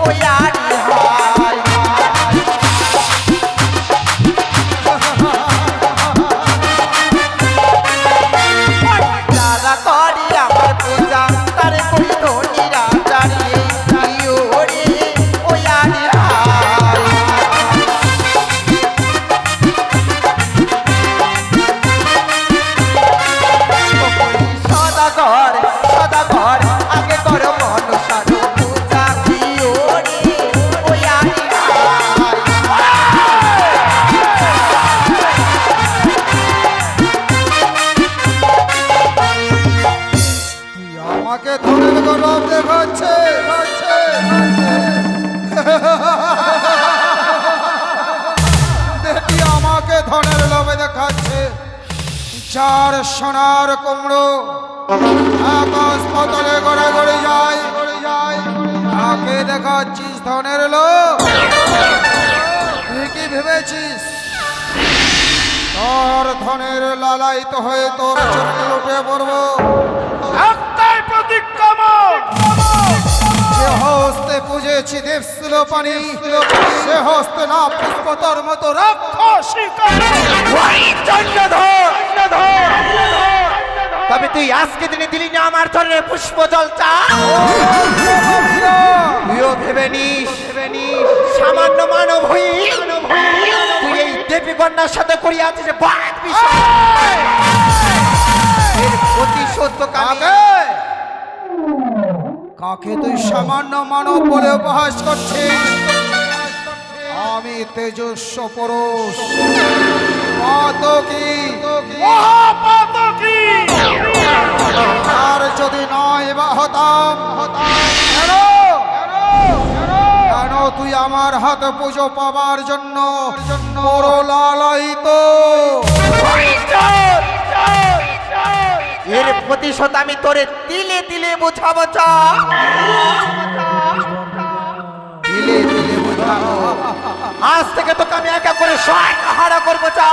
ওই আরে হায় যারা করে আমার পূজা তারে করি তোর নিরাজারি ওরে ওই আরে হায়। সদাগর সদাগর আগে করো মনসার পূজা কি ওরে ওই আরে হায়। তুই আমাকে ধনের গরব দেখাচ্ছে দেখি আমাকে ধনের লোভে দেখাচ্ছে। চার সোনার কুমড়ো আকাশ পাতালে গড়ে গড়ে যায় তাকে দেখাচ্ছিস ধনের লোভ। তুই কি ভেবেছিস তোর ধনের লালায়িত হয়ে তোর চরণে লুটে পড়বো? একটাই প্রতিজ্ঞা মোর, যে হস্তে পুজেছি দেবশিল পানি সে হস্তে না পুষ্পতর মতো রাক্ষসী কালী। তবে তুই আজকে দিনে দিলি না আমার ধরনের পুষ্প জল চা। তুইও ভেবে নিস সামান্য মানব হই তুই এই দেবী কন্যার সাথে করিয়াছিস বাদ বিষয়। এর প্রতিশোধ তো কাকে কাকে তুই সামান্য মানব বলে উপহাস করছিস? আমি তেজস্ব পুরুষ পাতকী, মহাপাতকী। আর যদি নয় বা হতাম কেন তুই আমার হাতে পুজো পাবার জন্য বড় লালায়িত? এর প্রতিশোধ আমি তোরে তিলে তিলে বুঝাবো চা। দিলে দিলে বুঝাবো। আজ থেকে তোকে আমি একা করে হারা করবো চা।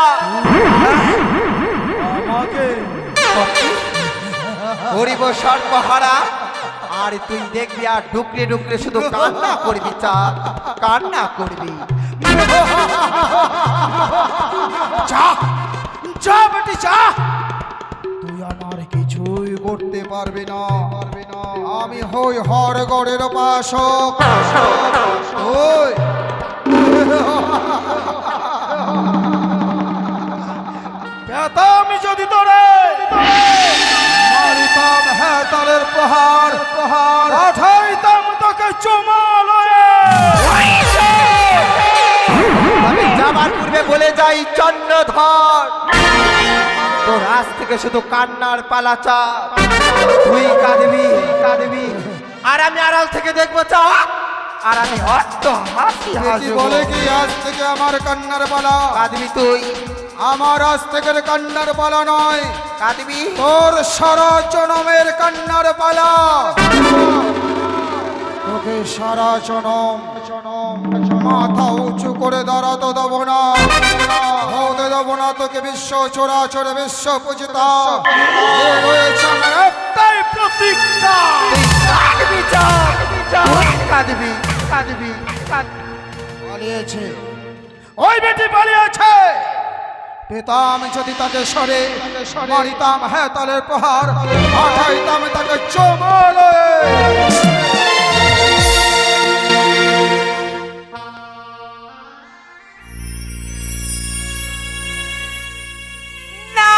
করিব সর্বহারা আর তুই দেখবি আর ঢুকলে ঢুকলে শুধু কান্না করবি চা, কান্না করবি। যা যা বেটি যা, তুই আমার কিছুই করতে পারবি না। আমি হই হরগড়ের উপাসক। ওই পেতাম যদি তোরে মারিতাম হ্যাঁ তালের প্রহার পাঠাইতাম তোকে চুমালয়ে। আমি যাবার পূর্বে বলে যাই চন্দ্রধর তোর আজ থেকে শুধু কান্নার পালা চা। তুই কাঁদবি আর আমি আড়াল থেকে দেখবো চা। আর আমি অট্ট হাসি কি হাসবো। বলে কি আজ থেকে আমার কান্নার পালা? কাঁদবি তুই, আমার আজ থেকে কান্নার পালা নয়, কাঁদবি। তোর সারা জনমের কান্নার পালা। তোকে সারা জনম মাথা উঁচু করে দাঁড়াতে দেবো না, হতে দেবো না তোকে বিশ্ব চরাচরে বিশ্ব পূজিতা। এ রয়েছে আমার একটাই প্রতিজ্ঞা। তুই কাঁদবি চা, তুই কাঁদবি। পালিয়েছে, ওই বেটি পালিয়েছে। পেতাম যদি তাকে সরে মারিতাম হ্যাঁ তালের প্রহার, পাঠাইতাম তাকে চমলে। না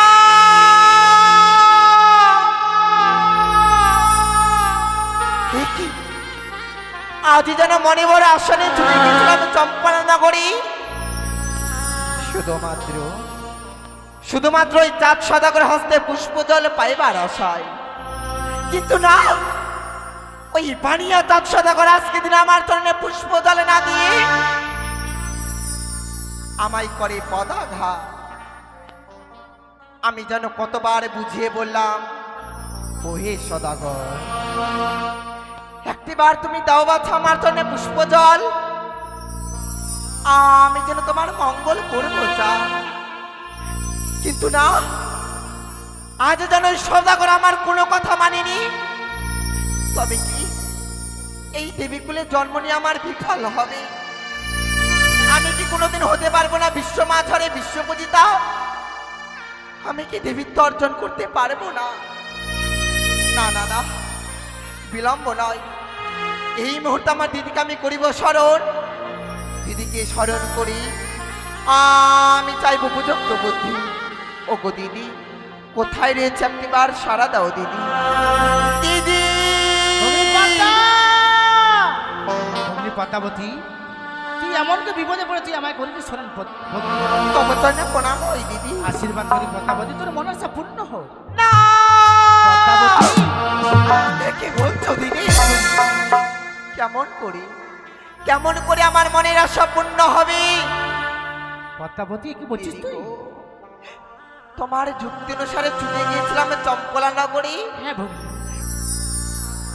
আজ যেন মনে বড় আসনে চলে গেছিলাম চম্পানা নগরী। শুধুমাত্র ওই চাঁদ সদাগর হস্তে পুষ্প জল পাইবার আশায়, কিন্তু না, ওই বানিয়া চাঁদ সদাগর আজকে দিন আমার চরণে পুষ্প জলে না দিয়ে আমায় করে পদাঘাত। আমি যেন কতবার বুঝিয়ে বললাম, ওহে সদাগর, একটিবার তুমি দাও বাছা আমার জন্য পুষ্প জল। আমি যেন তোমার মঙ্গল করবো চা, কিন্তু না, আজ যেন ওই সওদাগর আমার কোনো কথা মানেনি। তবে কি এই দেবীকুলে জন্ম নিয়ে আমার বিফল হবে? আমি কি কোনোদিন হতে পারবো না বিশ্ব মাঝারে বিশ্বপূজিতা? আমি কি দেবীত্ব অর্জন করতে পারবো না? না না না, বিলম্ব নয়, এই মুহূর্তে আমার দিদিকে আমি করিব স্মরণ। দিদিকে স্মরণ করি আমি চাইব উপযুক্ত বুদ্ধি। ও গো দিদি, কোথায় রয়েছে একটিবার সারা দাও দিদি। দিদি পদ্মাবতী, তুই এমন তো বিপদে পড়ে তুই আমায় করবি স্মরণ। তবে চরণে প্রণাম ওই দিদি। আশীর্বাদ করি পদ্মাবতী, তোর মনসা পূর্ণ হোক। না, পদ্মাবতী, কি বলছো দিদি? কেমন করে আমার মনের আশা পূর্ণ হবে? পদ্মাবতী, কি বলছিস দিদি তুই? গো, তোমার যুক্তি অনুসারে চলে গিয়েছিলাম চম্পলা নগরী, হ্যাঁ ভগ্নী।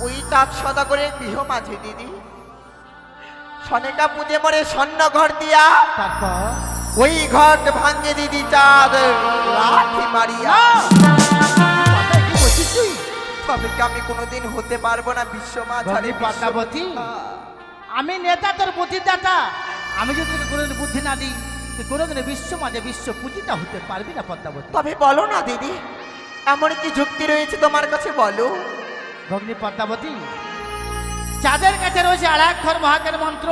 ওই চাঁদ সদাগরের গৃহ মাঝে দিদি। সনেকা পুঁজে মরে স্বর্ণ ঘর দিয়া তারপর ওই ঘট ভাঙে দিদি চাঁদ লাঠি মারিয়া। কি বলছিস তুই? তবে কি আমি কোনোদিন হতে পারবো না বিশ্ব মাঝারে? ভগ্নী পদ্মাবতী, আমি নেতা, তোর বুদ্ধিদাতা। আমি যদি তোকে কোনোদিন বুদ্ধি না দিই, তুই কোনোদিন বিশ্ব মাঝে বিশ্ব পূজিতা হতে পারবি না পদ্মাবতী। তবে বলো না দিদি, এমন কি যুক্তি রয়েছে তোমার কাছে, বলো। ভগ্নী পদ্মাবতী, যাদের কাছে রয়েছে আড়াক্ষর মহাকের মন্ত্র,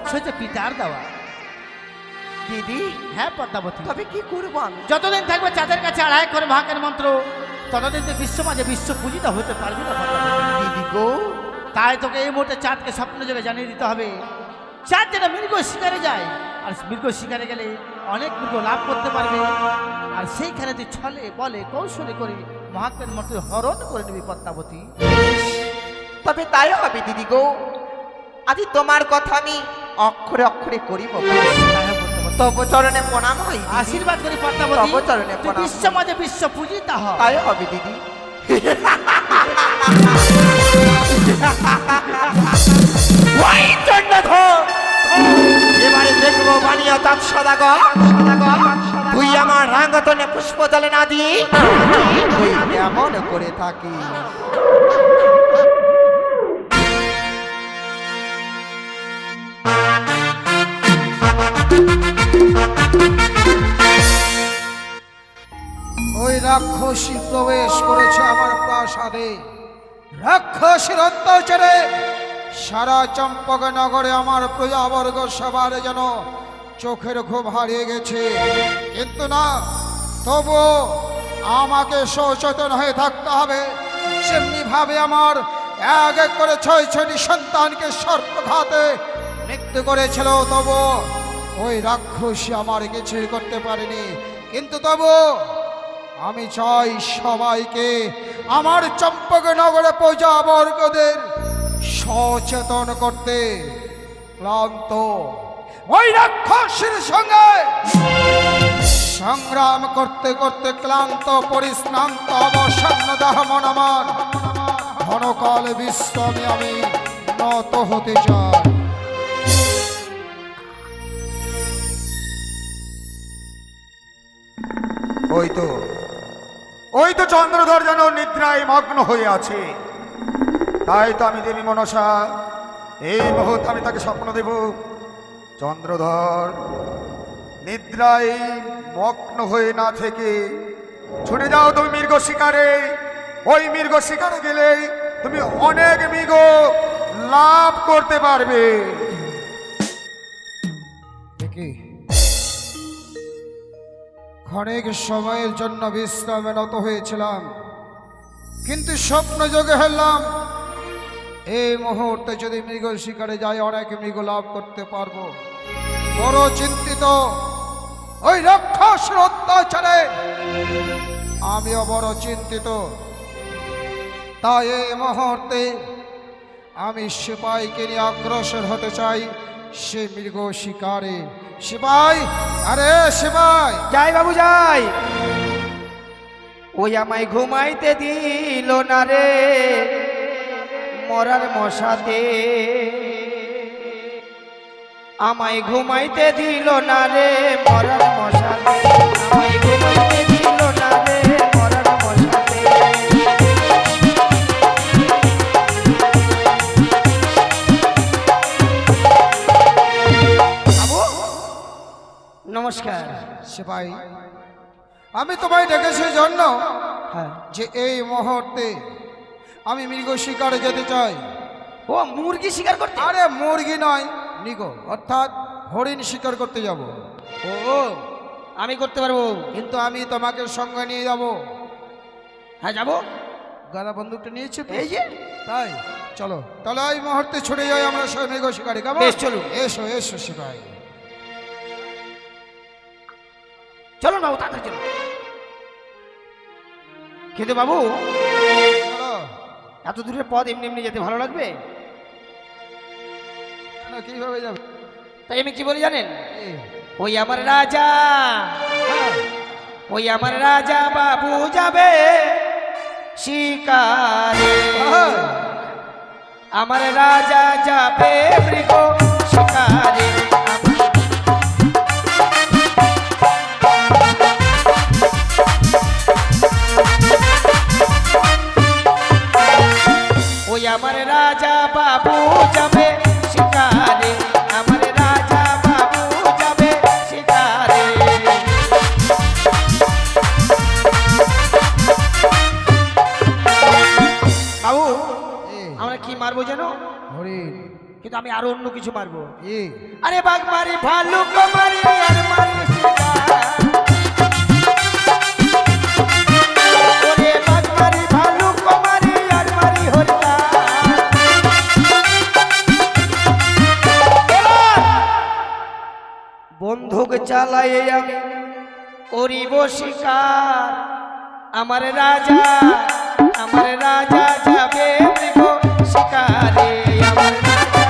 সে হচ্ছে পিতার দেওয়া। দিদি হ্যাঁ পদ্মাবতী, তবে কি করবো আমি? যতদিন থাকবে যাদের কাছে আড়াক্ষর মহাকের মন্ত্র, ততদিন তুই বিশ্ব মাঝে বিশ্ব পূজিতা হতে পারবি না পদ্মাবতী। দিদি গো, তাই তোকে এই মুহূর্তে চাঁদকে স্বপ্ন যোগে জানিয়ে দিতে হবে। চাঁদ যেন মৃগ শিকারে যায়, আর মৃগ শিকারে গেলে অনেক মৃগ লাভ করতে পারবে, আর সেইখানে তুই ছলে বলে কৌশলে করে মহাকের মন্ত্র হরণ করে নিবি পদ্মাবতী। তবে তাই হবে দিদি গো, আজ তোমার কথা আমি অক্ষরে অক্ষরে করিব। তব চরণে প্রণাম হই দিদি। আশীর্বাদ করি পদ্মাবতী, তব চরণে তুই প্রণাম। বিশ্ব মাঝে বিশ্ব পূজিতা হ। তাই হবে দিদি। ওই চন্ডাধর, এবারে দেখবো বানিয়া তার সদাগর, তুই আমার রাঙ্গতনে পুষ্প জলে না দিয়ে তুই কেমন করে থাকি। ওই রাক্ষসী প্রবেশ করেছে আমার প্রাসাদে। রাক্ষসীর অত্যাচারে সারা চম্পকনগরে আমার প্রজাবর্গ সবার যেন চোখের ঘুম হারিয়ে গেছে। কিন্তু না, তবু আমাকে সচেতন হয়ে থাকতে হবে। সেমনি ভাবে আমার এক এক করে 6টি সন্তানকে সর্পঘাতে মৃত্যু করেছিল, তবু ওই রাক্ষসী আমার কিছুই করতে পারেনি। কিন্তু তবু আমি চাই সবাইকে, আমার চম্পকনগরে প্রজাবর্গদের সচেতন করতে। ক্লান্ত ওই রাক্ষসীর সঙ্গে সংগ্রাম করতে করতে ক্লান্ত পরিশ্রান্ত অবসন্ন দেহ মন আমার ঘনকাল বিশ্রামে আমি নত হতে চাই। ওই তো চন্দ্রধর যেন নিদ্রায় মগ্ন হয়ে আছে। তাই তো আমি দেবী মনসা এই মুহূর্তে আমি তাকে স্বপ্ন দেব, চন্দ্রধর নিদ্রায় মগ্ন হয়ে না থেকে ছুটে যাও তুমি মৃগ শিকারে। ওই মৃগ শিকারে গেলে তুমি অনেক মৃগ লাভ করতে পারবে। ক্ষণিক সময়ের জন্য বিশ্রামে নত হয়েছিলাম, কিন্তু স্বপ্ন যোগে হলাম এই মুহূর্তে যদি মৃগ শিকারে যাই অনেক মৃগ লাভ করতে পারবো। বড় চিন্তিত ওই রাক্ষসের অত্যাচারে, আমিও বড় চিন্তিত। তাই এই মুহূর্তে আমি সিপাহীকে নিয়ে অগ্রসর হতে চাই সে মৃগ শিকারে। সিপাহী, আরে সিপাহী! যাই বাবু যাই। ওই আমায় ঘুমাইতে দিল না রে মরার মশাতে। আমায় ঘুমাইতে দিল না রে মরার মশাতে, আমায় ঘুমাইতে দিল না রে মরার মশাতে। বাবু নমস্কার। সিপাহী, আমি তোমায় ডেকেছি জন্য হ্যাঁ। যে এই মুহূর্তে আমি মৃগ শিকারে যেতে চাই। ও মুরগি শিকার করতে? আরে মুরগি নয়, মৃগ অর্থাৎ হরিণ শিকার করতে যাব। ও আমি করতে পারবো, কিন্তু আমি তোমাকে সঙ্গে নিয়ে যাব। হ্যাঁ যাবো। গাদা বন্দুকটা নিয়েছি তো? এই যে তাই চলো, তাহলে এই মুহূর্তে ছুটে যাই আমরা সবাই মৃগ শিকারে। কেমন? বেশ, চলুন। এসো এসো সিপাহী। চলুন বাবু, তাড়াতাড়ি চলুন। কিন্তু বাবু চলো। এত দূরের পথ এমনি এমনি যেতে ভালো লাগবে? কেন, কিভাবে যাবে? তাই আমি কি বলি জানেন? এই, ওই আমার রাজা, হ্যাঁ, ওই আমার রাজা বাবু যাবে শিকারে, হ্যাঁ। আমার রাজা যাবে মৃগ শিকারে। ওই আমার রাজা বাবু যাবে শিকারে, আমার রাজা বাবু যাবে শিকারে। বাবু এই, আমরা কি মারবো যেন? হরিণ। কিন্তু আমি আরো অন্য কিছু মারবো। এই, আরে বাঘ মারি, ভালুক মারি, আর মারি শিকার। ওরে বাঘ মারি, ভালুক মারি, আর মারি হরিণা। এবার বন্দুক চালাই আমি করিব শিকার, আমার রাজা, আমার রাজা যাবে মৃগ শিকারে, আমার রাজা।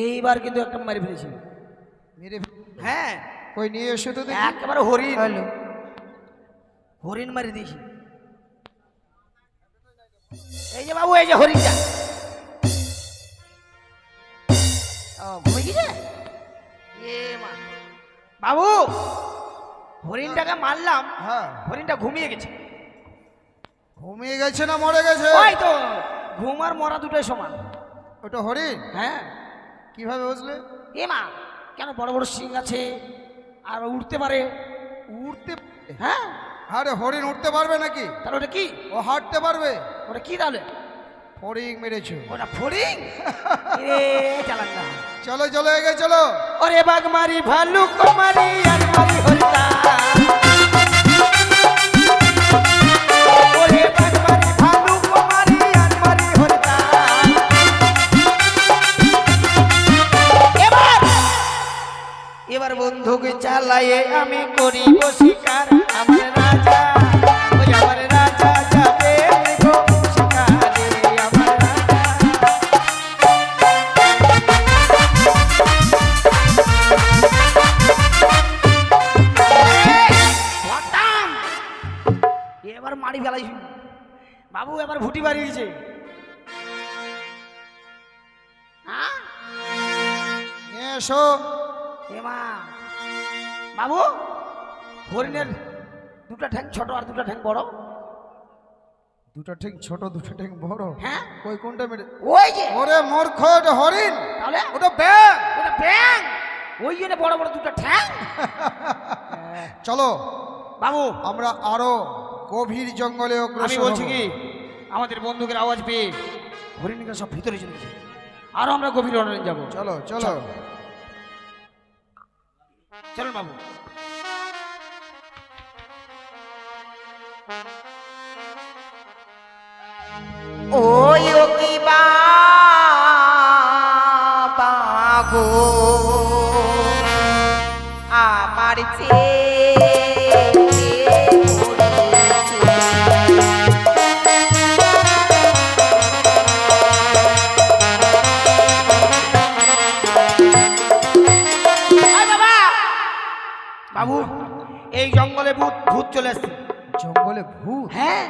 এইবার কিন্তু একটা মারি ফেলেছি। মেরে হ্যাঁ, কই নিয়ে এসো তো দেখি। একেবারে হরিণ, হ্যালো। হরিণ মারি দিয়েছি। এই যে বাবু, এই যে হরিণটা। ও ঘুমিয়ে গেছে? এ মা, বাবু হরিণটাকে মারলাম, হ্যাঁ, হরিণটা ঘুমিয়ে গেছে। ঘুমিয়ে গেছে না মরে গেছে? ওই তো, ঘুম আর মরা দুটোই সমান। ওটা হরিণ? হ্যাঁ। কিভাবে বুঝলে? এ মা, কেন বড় বড় শিং আছে আর উঠতে পারে। উঠতে? হ্যাঁ, আরে হরিণ উঠতে পারবে নাকি? তাহলে ওটা কি? ও হাঁটতে পারবে? ওটা কি তাহলে? ফড়িং মেরেছো। ওটা ফড়িং? এ চালান না। চলো চলো, এগে চলো। ওরে বাঘ মারি, ভালুক মারি, আর মারি হরিণা। ওরে বাঘ মারি, ভালুক মারি, আর মারি হরিণা। এবার বন্ধুকে চালাইয়ে আমি করিব শিকার, আমার রাজা, ওই আমার রাজা যাবে মৃগ শিকারে, আমার রাজা। হঠাৎ এবার মারি ফেলাইছি বাবু, এবার ভুটি বাড়িয়েছে। হ্যাঁ, নিয়ে এসো। এমা বাবু, হরিণের দুটা ঠ্যাং ছোট আর দুটা ঠ্যাং বড়। দুটো ঠিক ছোট, দুটো ঠিক বড়। হ্যাঁ, কই কোনটা মেরে? ওই যে। ওরে মূর্খ, ওটা হরিণ। তাহলে ওটা ব্যাং। ওটা ব্যাং, ওই জন্য বড় বড় দুটা ঠ্যাং। চলো বাবু আমরা আরো গভীর জঙ্গলে আমি অগ্রসর বলছি হব। কি, আমাদের বন্দুকের আওয়াজ পেয়ে হরিণগুলো সব ভিতরে চলে গেছে, আরো আমরা গভীর অরণ্যে যাবো। চলো চলো। চলুন বাবু। ওই ও কি বাবা গো আমার বাবু, এই জঙ্গলে ভূত ভূত ভূত? হ্যাঁ,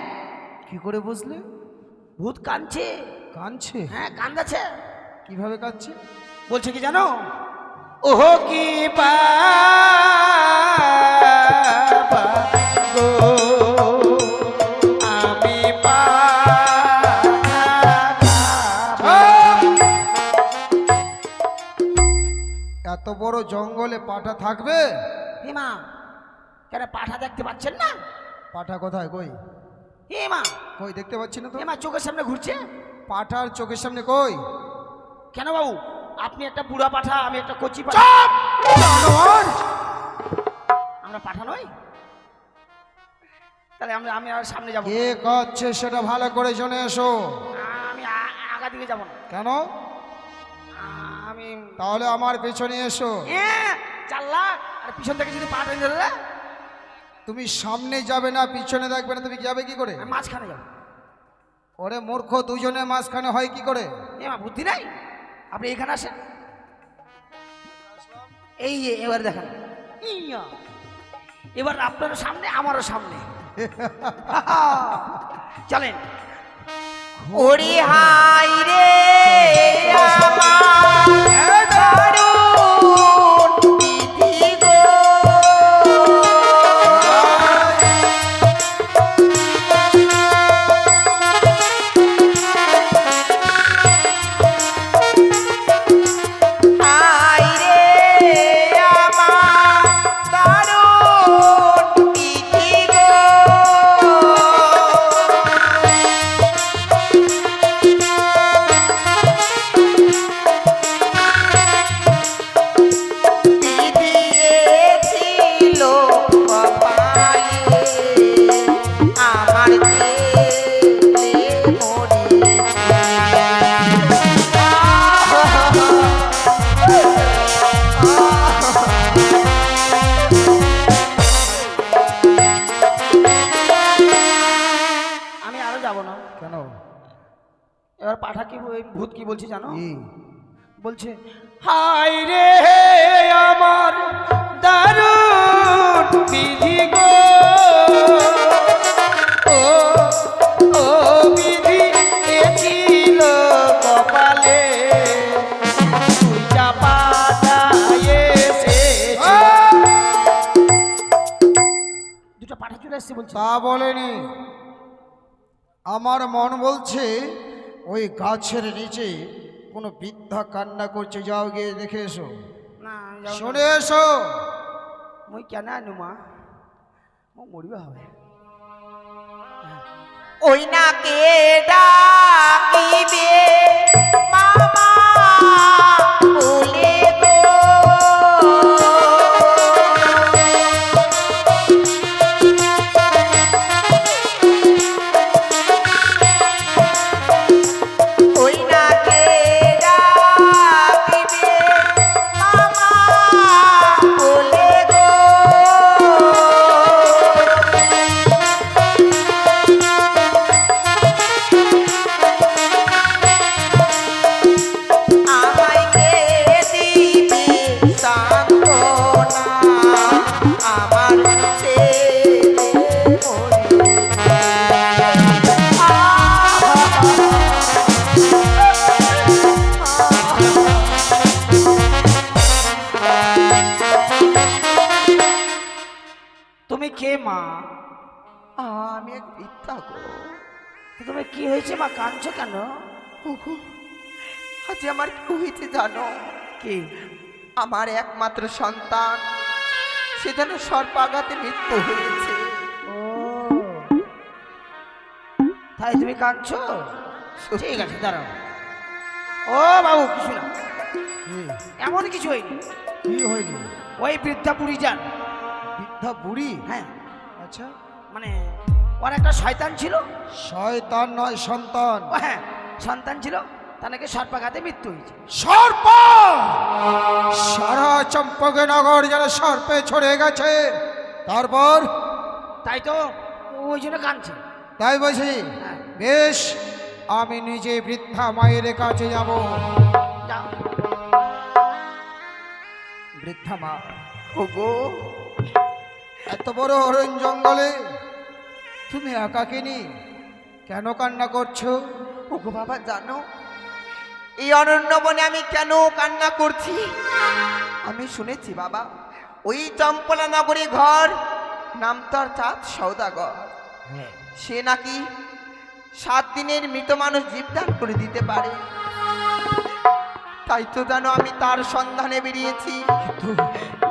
কি করে বুঝলে? ভূত কাঁদছে। কাঁদছে? হ্যাঁ, কান্দাছে। কিভাবে কাঁদছে? বলছে কি জানো? ওহো কি পাবা গো, আমি এত বড় জঙ্গলে পাঠা থাকবে? হেমা, কেন পাঠা দেখতে পাচ্ছেন না? পাঠা কোথায়? কই হেমা, কই দেখতে পাচ্ছি না তো। হেমা চোখের সামনে ঘুরছে। পাঠার চোখের সামনে কই? কেন বাবু, আপনি একটা বুড়া পাঠা, আমি একটা কচি পাঠা। চুপ! জানোয়ার! আমরা পাঠা নই? তাহলে আমি আর সামনে যাবো। কে কাচ্ছে সেটা ভালো করে জেনে এসো। আমি আগা দিকে যাবো না। কেন? আমি তাহলে আমার পেছনে এসো। চাল্লাক, আর পিছন থেকে যদি পা টেনে ধরে, তুমি সামনে যাবে না, পিছনে দেখবে না, তুমি যাবে কি করে? আমি মাঝখানে যাবো। ওরে মূর্খ, দুজনে মাঝখানে হয় কি করে? এমা বুদ্ধি নাই? আপনি এখানে আসেন, এই যে এবার দেখেন, ইয়া, এবার আপনারও সামনে আমারও সামনে। চলেন। ওরে হাই রে আমার দারুণ বিধি গো, হাই রে আমার দারুণ বিধি গো, বিধিয়েছিল কপালে আমার ছেলে আমি আরো যাবো না। কেন? এবার পাঠা কি ভূত কি বলছি জানো? কি? বলছে, হাই রে আমার দারুণ বিধি গো, ও ও বিধি এছিল কপালে, দুইটা পাতা এসেছে। দুটা পাঠা চলে এসছে বলছে। তা বলেনি, আমার মন বলছে ওই গাছের নিচে কোনো বৃদ্ধা কান্না করছে, যাও গিয়ে দেখে এসো। না, যাও না। শুনে এসো। মই কেন আনু মা, মোক মরিবা হবে। ওই না কে ডাকিবে মামা বলে গো, ওই না কে ডাকিবে মামা বলে গো, আমায় কে দিবে সান্ত্বনা, আমার ছেলে তুমি কে মা? আমি এক বৃদ্ধা গো। তুমি কি হয়েছে মা, কাঁদছো কেন? ওগো, আজ আমার কি হয়েছে জানো? কি? আমার একমাত্র সন্তান সেখানে সর্পাঘাতে মৃত্যু হয়েছে। ও, তাই তুমি কাঁদছো? ঠিক আছে, দাঁড়াও। ও বাবু, কিছু না, কি? এমন কিছু হয়নি। কি হয়নি? ওই বৃদ্ধা বুড়ি যান, বৃদ্ধা বুড়ি? হ্যাঁ, আচ্ছা, মানে ওর একটা শয়তান ছিল। শয়তান নয়, সন্তান। ও হ্যাঁ, সন্তান ছিল, তা নাকি সর্পাঘাতে মৃত্যু হয়েছে। সর্প! সারা চম্পকনগর যেন সর্পে ছড়ে গেছে। তারপর? তাই তো ওই জন্য কাঁদছে। তাই বলছি, হ্যাঁ, বেশ, আমি নিজে বৃদ্ধা মায়ের কাছে যাব। যাও। বৃদ্ধা মা, ওগো, এত বড় অরণ্য জঙ্গলে তুমি একাকিনী, কেন কান্না করছো? ওগো বাবা, জানো এই অরণ্য বনে আমি কেন কান্না করছি? আমি শুনেছি বাবা, ওই চম্পলা নগরী ঘর নাম তার চাঁদ সৌদাগর, সে নাকি 7 দিনের মৃত মানুষ জীবদান করে দিতে পারে। তাই তো জানো আমি তার সন্ধানে বেরিয়েছি।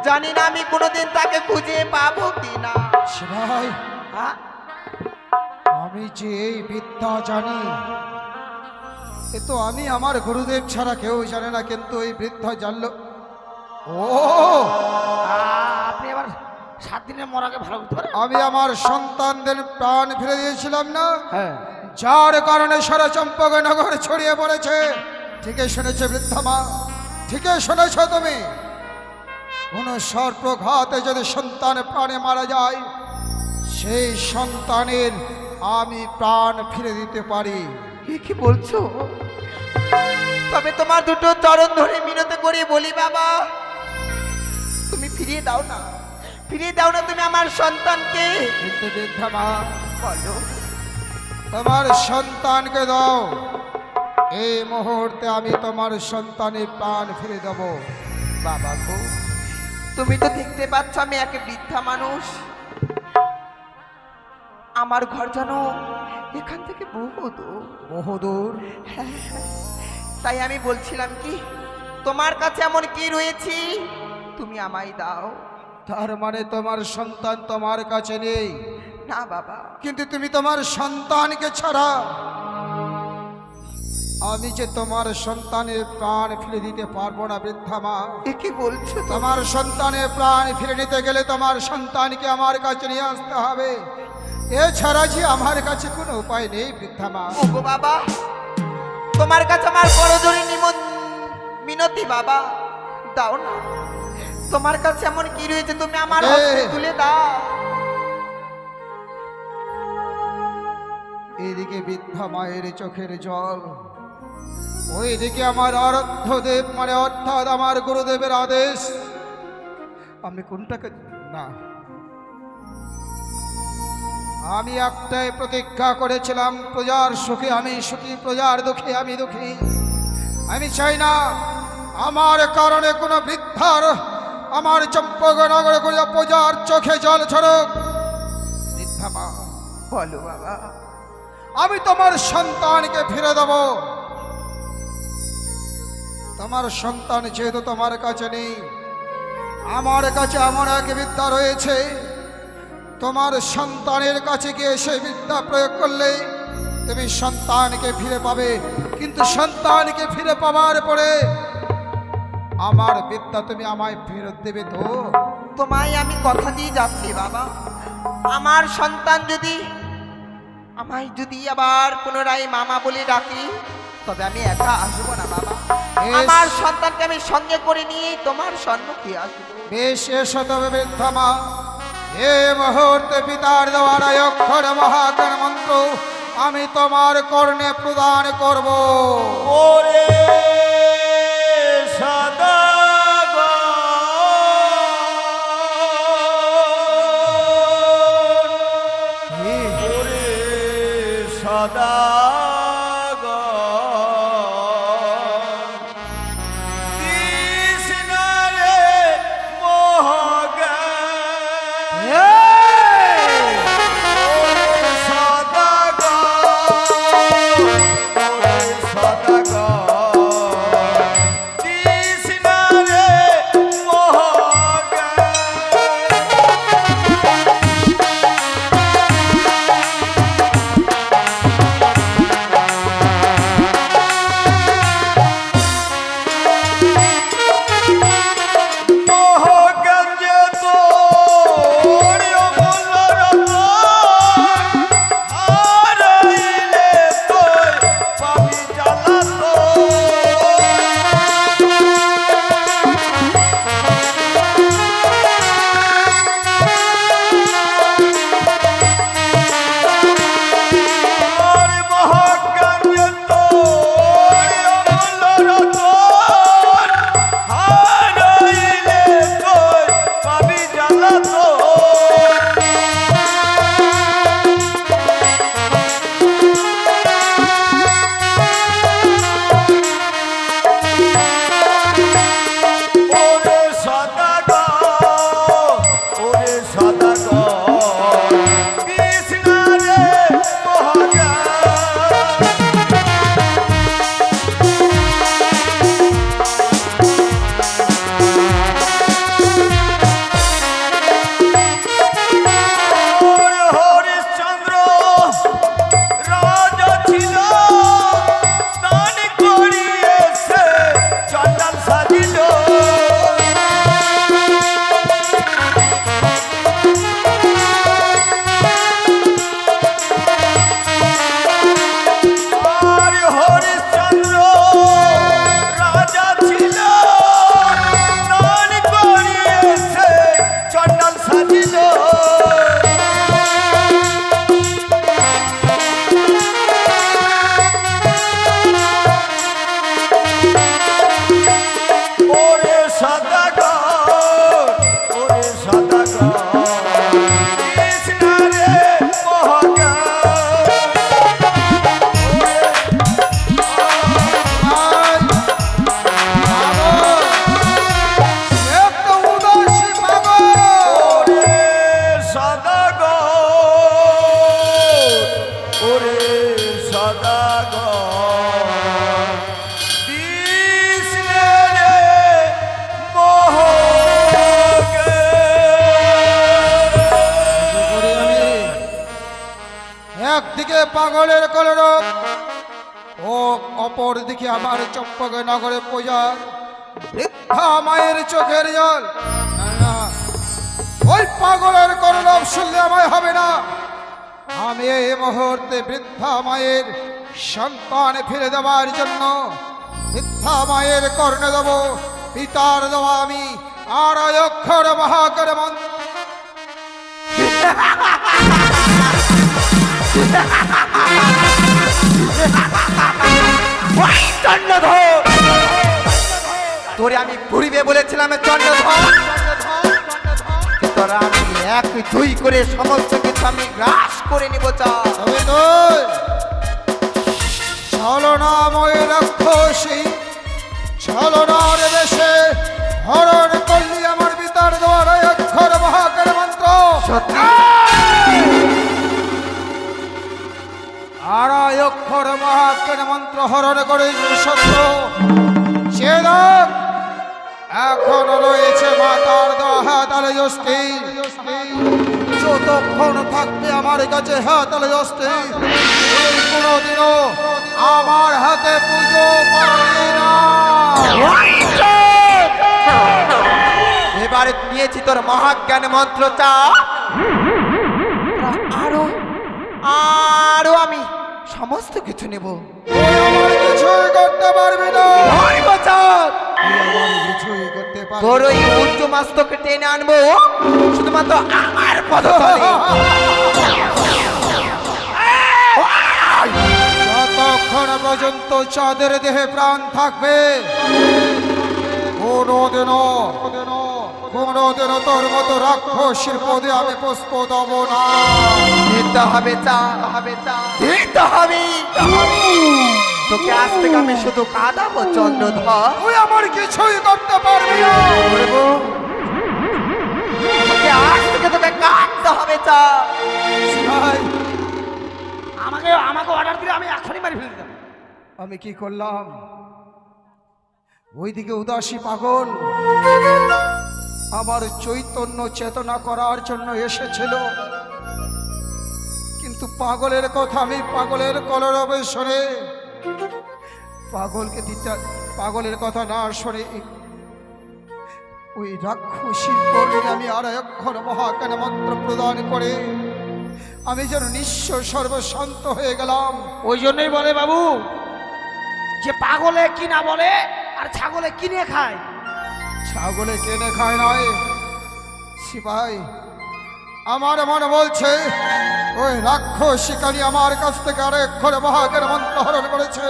জানি না আমি কোনোদিন তাকে খুঁজে পাবো কিনা। শিবাই, হ্যাঁ, আমি যে এই বিদ্যা জানি, এ তো আমি আমার গুরুদেব ছাড়া কেউ জানে না, কিন্তু এই বৃদ্ধ জানলো। ও, আপনি আবার 7 দিনের মরাকে ভালো করতে পারেন? আমি আমার সন্তানদের প্রাণ ফিরে দিয়েছিলাম না, হ্যাঁ। যার কারণে সারা চম্পকনগর ছড়িয়ে পড়েছে। ঠিকই শুনেছে বৃদ্ধা মা, ঠিকই শুনেছ তুমি। কোন সর্পঘাতে যদি সন্তান প্রাণে মারা যায়, সেই সন্তানের আমি প্রাণ ফিরে দিতে পারি। এ কি বলছো? তবে তোমার দুটো চরণ ধরে মিনতি করে বলি বাবা, তুমি ফিরিয়ে দাও না, ফিরিয়ে দাও না তুমি আমার সন্তানকে। কিন্তু বৃদ্ধা মা, বলো। তোমার সন্তানকে দাও, এই মুহূর্তে আমি তোমার সন্তানের প্রাণ ফিরে দেব। বাবা গো, তুমি তো দেখতে পাচ্ছ আমি এক বৃদ্ধা মানুষ, আমার ঘর যেন এখান থেকে বহু দূর। বহুদূর। তাই আমি বলছিলাম কি, তোমার কাছে এমন কি রয়েছি তুমি আমায় দাও। তার মানে তোমার সন্তান তোমার কাছে নেই? না বাবা। কিন্তু তুমি তোমার সন্তানকে ছাড়া আমি যে তোমার সন্তানের প্রাণ ফিরে দিতে পারবো না বৃদ্ধা মা। এ কি বলছো? তোমার সন্তানের প্রাণ ফিরে নিতে গেলে তোমার সন্তানকে আমার কাছে নিয়ে আসতে হবে, এছাড়া যে আমার কাছে কোনো উপায় নেই বৃদ্ধা মা। ওগো বাবা, তোমার কাছে আমার করজোড়ে মিনতি বাবা, দাও না। তোমার কাছে এমন কি রয়েছে তুমি আমার হস্তে তুলে দাও। এইদিকে বৃদ্ধা মায়ের চোখের জল, ওইদিকে আমার আরাধ্যদেব মানে অর্থাৎ আমার গুরুদেবের আদেশ। আমি কোনটাকে না, আমি একটাই প্রতিজ্ঞা করেছিলাম, প্রজার সুখে আমি সুখী, প্রজার দুঃখে আমি দুঃখী। আমি চাই না আমার কারণে কোনো বৃদ্ধার আমার চম্পকনগরে কোনো প্রজার চোখে জল ঝরুক। বৃদ্ধা মা, বলো বাবা। আমি তোমার সন্তানকে ফিরে দেব। তোমার সন্তান যেহেতু তোমার কাছে নেই, আমার কাছে এমন এক বিদ্যা রয়েছে, তোমার সন্তানের কাছে গিয়ে সেই বিদ্যা প্রয়োগ করলে তুমি সন্তানকে ফিরে পাবে। কিন্তু সন্তানকে ফিরে পাওয়ার পরে আমার বিদ্যা তুমি আমায় ফেরত দেবে তো? তোমায় আমি কথা দিয়ে যাচ্ছি বাবা, আমার সন্তান যদি আমায় যদি আবার পুনরায় মামা বলে ডাকি, তবে আমি একা আসবো না বাবা। বেশ। আমার সন্তানকে আমি সঙ্গে করে নিয়ে তোমার সম্মুখে আসবো। বেশ, এসো তবে বৃদ্ধা মা। এ মুহূর্তে পিতার দেওয়ার অক্ষর মহাগণ মন্ত্র আমি তোমার কর্ণে প্রদান করব। ওরে সদাগর, ওরে সদাগর, কৃষ্ণরে মোহগান, সদাগর কৃষ্ণের মোহকে। করি আমি একদিকে পাগলের কলরব ও অপর দিকে আমার চম্পকনগরে পূজার বৃদ্ধা মায়ের চোখের জল। না, না, ওই পাগলের কলরব শুনলে আমায় হবে না। আমি এই মুহূর্তে বৃদ্ধা মায়ের সন্তান ফিরে দেওয়ার জন্য বৃদ্ধা মায়ের কর্ণে দেব পিতার দেওয়া আমি আর অক্ষর মহাকর মন্ত্র। তোরে আমি ঘুরিবে বলেছিলাম চন্দ্রধর, তোরা আমি এক দুই করে সমস্ত কিছু আমি গ্রাস করে নিব। তবে তুই ছলনাময় রাক্ষসী ছলনার বেশে হরণ করলি আমার পিতার দ্বারা অক্ষর মহাকার মন্ত্র। আড়াই অক্ষর মহাকার মন্ত্র হরণ করে সত্য সে দেখ এখন রয়েছে মাতার হাতালে যষ্টি। যতক্ষণ থাকবে আমার কাছে হাতালে যষ্টি কোনোদিনও আমার হাতে পুজো পাবি না। এবারে নিয়েছি তোর মহাজ্ঞান মন্ত্র চা, আরো আরো আমি সমস্ত কিছু নেব। তুই আমার কিছুই করতে পারবি না। হরি বচন, তুই আমার কিছুই করতে পারবি তোর না। ওই উচ্চ মাস্তকে টেনে আনবো শুধুমাত্র আমার পদতলে। যতক্ষণ পর্যন্ত চাঁদের দেহে প্রাণ থাকবে কোনোদিনও তোর মতো রাক্ষসীর পদে আমি পুষ্প দেব না। দিতে হবে চা, দিতে হবে। তোকে আজ থেকে আমি শুধু কাঁদাবো চন্দ্রধর। তুই আমার কিছুই করতে পারবি না। তোকে আজ থেকে তোকে কাঁদতে হবে চা। ভাই, আমাকে অর্ডার দিলে আমি এখনই মারি ফেলে দিতাম। আমি কি করলাম? ওইদিকে উদাসী পাগল আমার চৈতন্য চেতনা করার জন্য এসেছিল, কিন্তু পাগলের কথা আমি পাগলের কলরবে শুনে পাগলের কথা না শুনে ওই রাক্ষসীর পরে আমি আর অক্ষর মহাকান মন্ত্র প্রদান করে আমি যেন নিঃস্ব সর্বশান্ত হয়ে গেলাম। ওই জন্যই বলে বাবু যে পাগলে কি না বলে আর ছাগলে কিনে খায়। ছাগলে কেনে খায় নয় সিপাই, আমার মনে বলছে ওই রাক্ষসিকারী আমার কাছ থেকে আর অক্ষর মহাকার মন্ত্র হরণ করেছে।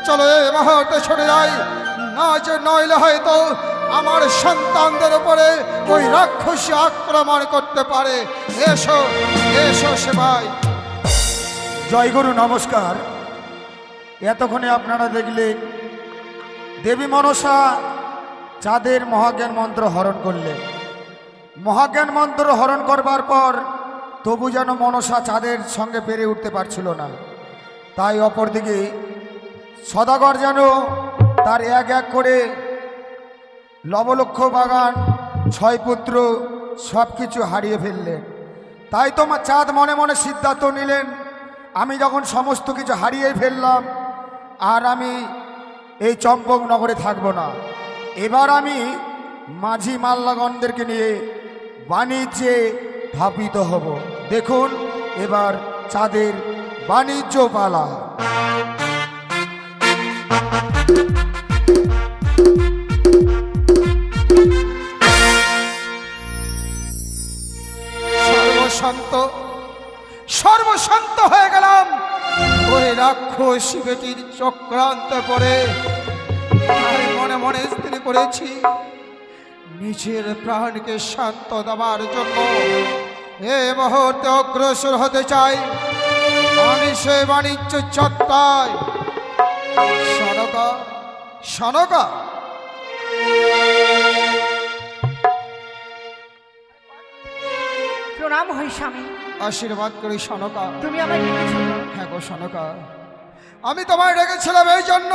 চলো এই মুহূর্তে ছড়ে যাই, না যে নইলে হয়তো আমার সন্তানদের উপরে ওই রাক্ষসী আক্রমণ করতে পারে। এসো এসো সিপাই। জয়গুরু নমস্কার। এতক্ষণে আপনারা দেখলেন দেবী মনসা চাঁদের মহাজ্ঞান মন্ত্র হরণ করলেন। মহাজ্ঞান মন্ত্র হরণ করবার পর তবু যেন মনসা চাঁদের সঙ্গে পেরে উঠতে পারছিল না। তাই অপরদিকে সদাগর যেন তার এক এক করে লবলক্ষ বাগান ছয় পুত্র সব কিছু হারিয়ে ফেললেন। তাই তোমার চাঁদ মনে মনে সিদ্ধান্ত নিলেন, আমি যখন সমস্ত কিছু হারিয়ে ফেললাম আর আমি এই চম্পকনগরে থাকবো না, এবার আমি মাঝি মাল্লাগণদেরকে নিয়ে বাণিজ্যে ধাপিত হব। দেখুন এবার চাঁদের বাণিজ্য পালা। সর্বশান্ত হয়ে গেলাম ওই রাক্ষসী বেটির চক্রান্ত পরে। আমি মনে মনে স্থির করেছি নিজের প্রাণকে শান্ত দেওয়ার জন্য এই মুহূর্তে অগ্রসর হতে চাই আমি সেই বাণিজ্য চত্বরায়। সনকা সনকা, প্রণাম হই স্বামী। আশীর্বাদ করি সনকা। তুমি আমায় ডেকেছো? হ্যাঁ গো সনকা, আমি তোমায় ডেকেছিলাম এই জন্য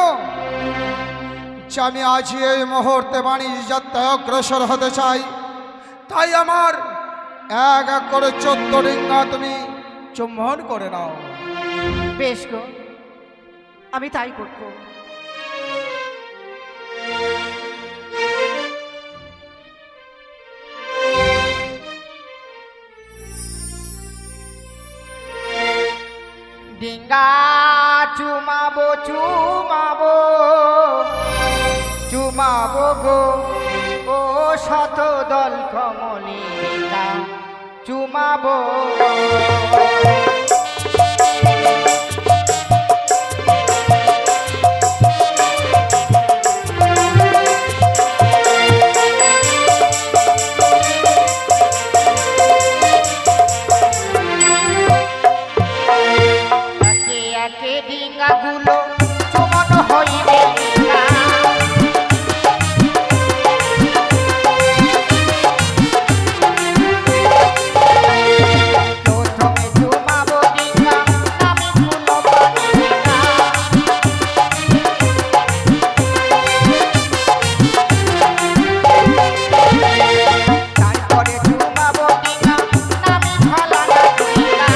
যে আমি আজ এই মুহূর্তে বাণিজ্য যাত্রায় অগ্রসর হতে চাই। তাই আমার এক এক করে 14 ডিঙ্গা তুমি চুম্বন করে নাও। বেশ গো, আমি তাই করবো। ডিঙ্গা চুমাবো চুমাবো চুমাবো গো ও শত দল কমলি ডিঙ্গা চুমাবো। একে একে ডিঙ্গাগুলো চুমন হইবে ডিঙ্গা। প্রথমে চুমাবো ডিঙ্গা, নামি কুলো পানি ডিঙ্গা। তারপরে চুমাবো ডিঙ্গা, নামি ফালানা ডিঙ্গা।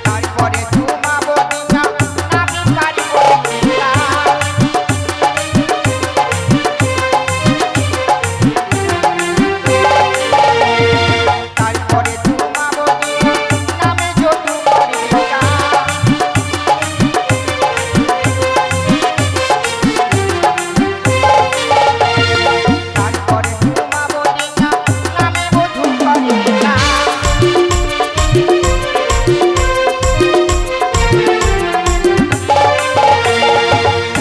তারপরে চুমাবো ডিঙ্গা, নামি কারিবো ডিঙ্গা। তারপরে চুমাবো ডিঙ্গা, নামি যদু ডিঙ্গা। তারপরে চুমাবো ডিঙ্গা, নামি বধূ ডিঙ্গা।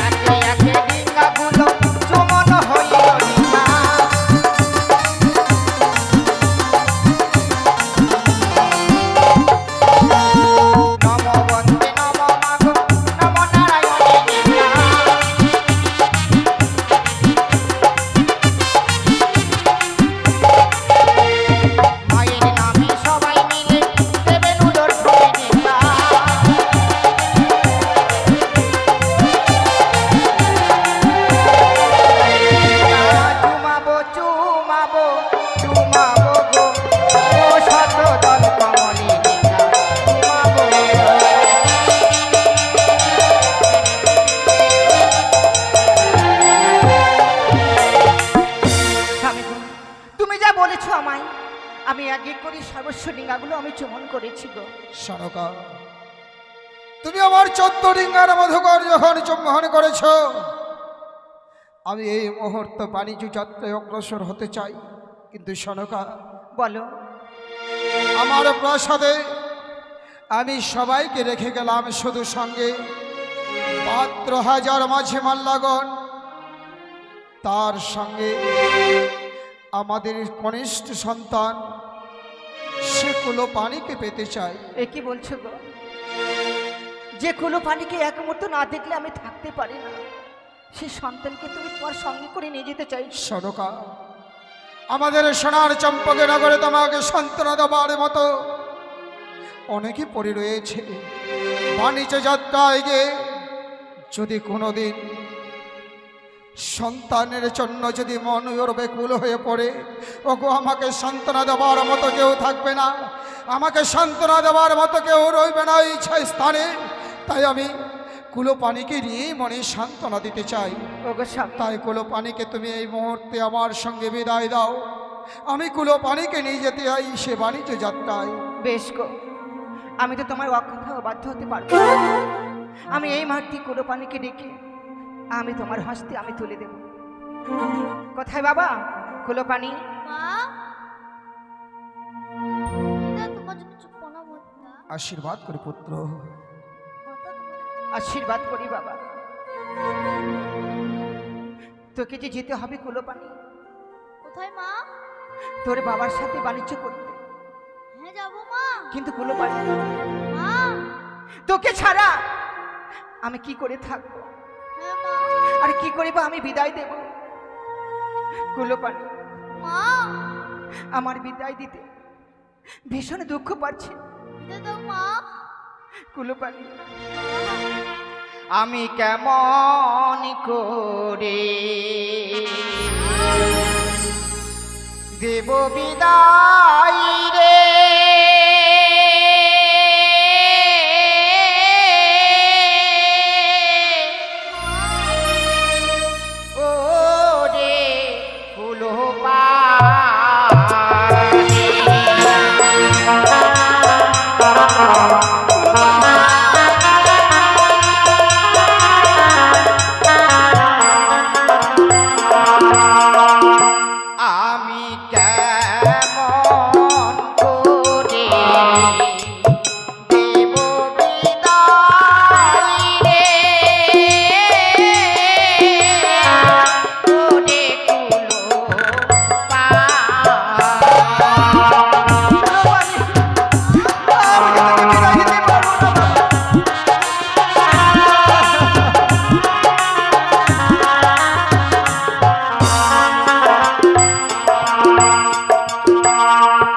একে একে ডিঙ্গাগুলো চুমন হইল ডিঙ্গা। নম বন্দে নম মাগো নম নারায়ণে ডিঙ্গা। মায়ের নামে সবাই মিলে দেবেন উদর ফুলে ডিঙ্গা। চুমাবো চুমাবো চুমাবো গো ও শত দল কমলি ডিঙ্গা চুমাবো। স্বামী গো, তুমি যা বলেছো আমায়, আমি এক এক করে সর্বস্ব ডিঙ্গাগুলো আমি চুমন করেছি গো। সনকা, তুমি আমার 14 ডিঙ্গার মধুকর যখন চুম্বন করেছ, আমি এই মুহূর্তে বাণিজ্য যাত্রায় অগ্রসর হতে চাই। কিন্তু সনকা, বলো। আমার প্রাসাদে আমি সবাইকে রেখে গেলাম, শুধু সঙ্গে মাত্র 1000 মাঝে মাল্লাগণ, তার সঙ্গে আমাদের কনিষ্ঠ সন্তান সে কুলো পানিকে পেতে চাই। এ কি বলছো গো? যে কুলো পানিকে এক মুহূর্ত না দেখলে আমি থাকতে পারি না, সে সন্তানকে তুমি তোমার সঙ্গে করে নিয়ে যেতে চাই। সনকা, আমাদের সোনার চম্পকে নগরে তোমাকে সান্ত্বনা দেবার মতো অনেকই পড়ে রয়েছে। বাণিজ্য যাত্রায় গিয়ে যদি কোনোদিন সন্তানের জন্য যদি মন ওর বেকুল হয়ে পড়ে, ওগো আমাকে সান্ত্বনা দেওয়ার মতো কেউ থাকবে না, আমাকে সান্ত্বনা দেওয়ার মতো কেউ রইবে না এই স্থানে। তাই আমি কুলো পানিকে নিয়েই মনে সান্ত্বনা দিতে চাই। ওগো স্বামী, তাই কুলো পানিকে তুমি এই মুহূর্তে আমার সঙ্গে বিদায় দাও, আমি কুলো পানিকে নিয়ে যেতে চাই সে বাণিজ্য যাত্রায়। বেশ গো, আমি তো তোমার অকথা বাধ্য হতে পারবো না। আমি এই মুহূর্তে কুলো পানিকে ডেকে আমি তোমার হস্তে আমি তুলে দেব। কোথায় বাবা কুলো পানি? মা, এটা তোমার জন্য প্রণাম হচ্ছে। আশীর্বাদ করে পুত্র। আশীর্বাদ করি বাবা। তোকে যে যেতে হবে কুলো পানি, কোথায় মা? তোর বাবার সাথে বাণিজ্য করতে। হ্যাঁ যাবো মা। কিন্তু কুলো পানি, মা, তোকে ছাড়া আমি কি করে থাকবো? হ্যাঁ মা। আর কি করে বা আমি বিদায় দেব? কুলোপানি মা আমার বিদায় দিতে ভীষণ দুঃখ পাচ্ছি। বিদায় দাও মা। কুলোপানি আমি কেমন করে দেব বিদায় রে ও রে আমি কেমন করে দেব বিদায় রে ওরে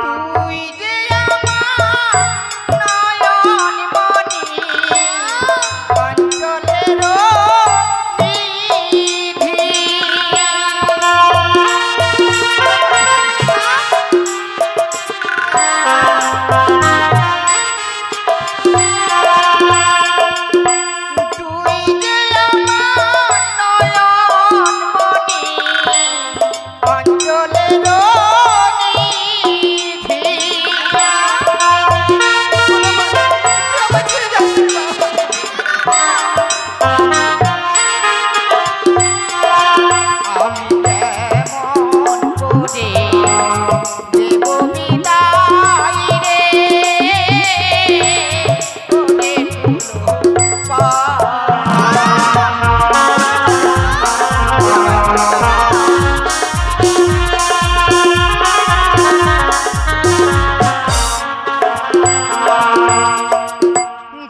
তুই যে আমার নয়ন মনি অঞ্চলের নিধি তুই যে আমার নয়ন মনি অঞ্চলের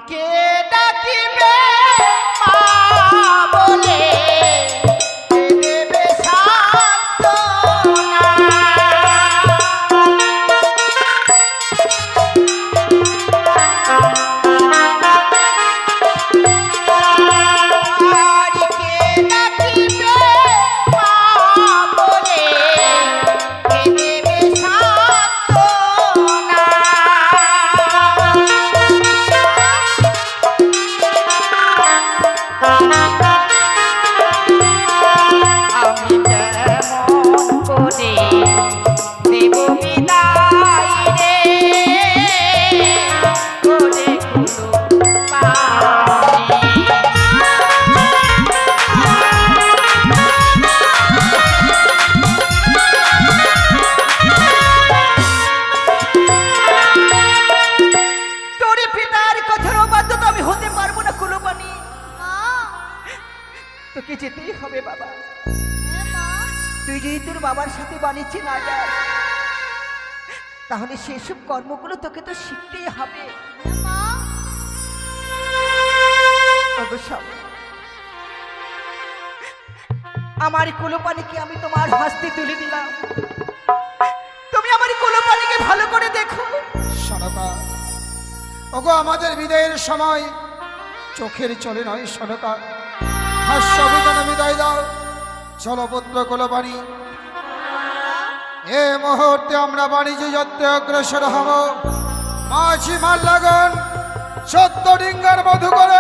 কে ডাকিবে মা বলে কে দেবে সান্ত্বনা আর কে ডাকিবে মা বলে কে দেবে সান্ত্বনা আমি কেমন করে দেব বিদায় রে করে তোর পিতার কথার অবাধ্য তো আমি হতে পারবো না কুলোপানি। মা তোকে যেতেই হবে বাবা। হ্যাঁ মা। তুই যদি তোর বাবার সাথে বাণিজ্যে না যাস তাহলে সেসব কর্মগুলো তোকে তো শিখতেই হবে। হ্যাঁ মা। ওগো স্বামী, আমার কুলোপানিকে আমি তোমার হস্তে তুলে দিলাম। তুমি আমার কুলোপানিকে ভালো করে দেখো। সনকা ওগো আমাদের বিদায়ের সময় চোখের চলে নয় সনকা, হাস্য বিদানে বিদায় দাও। চলো পুত্র কুলপানি, এ মুহূর্তে আমরা বাণিজ্য যাত্রা অগ্রসর হব। মাঝি মাল্লাগণ 14 ডিঙ্গার মধুকর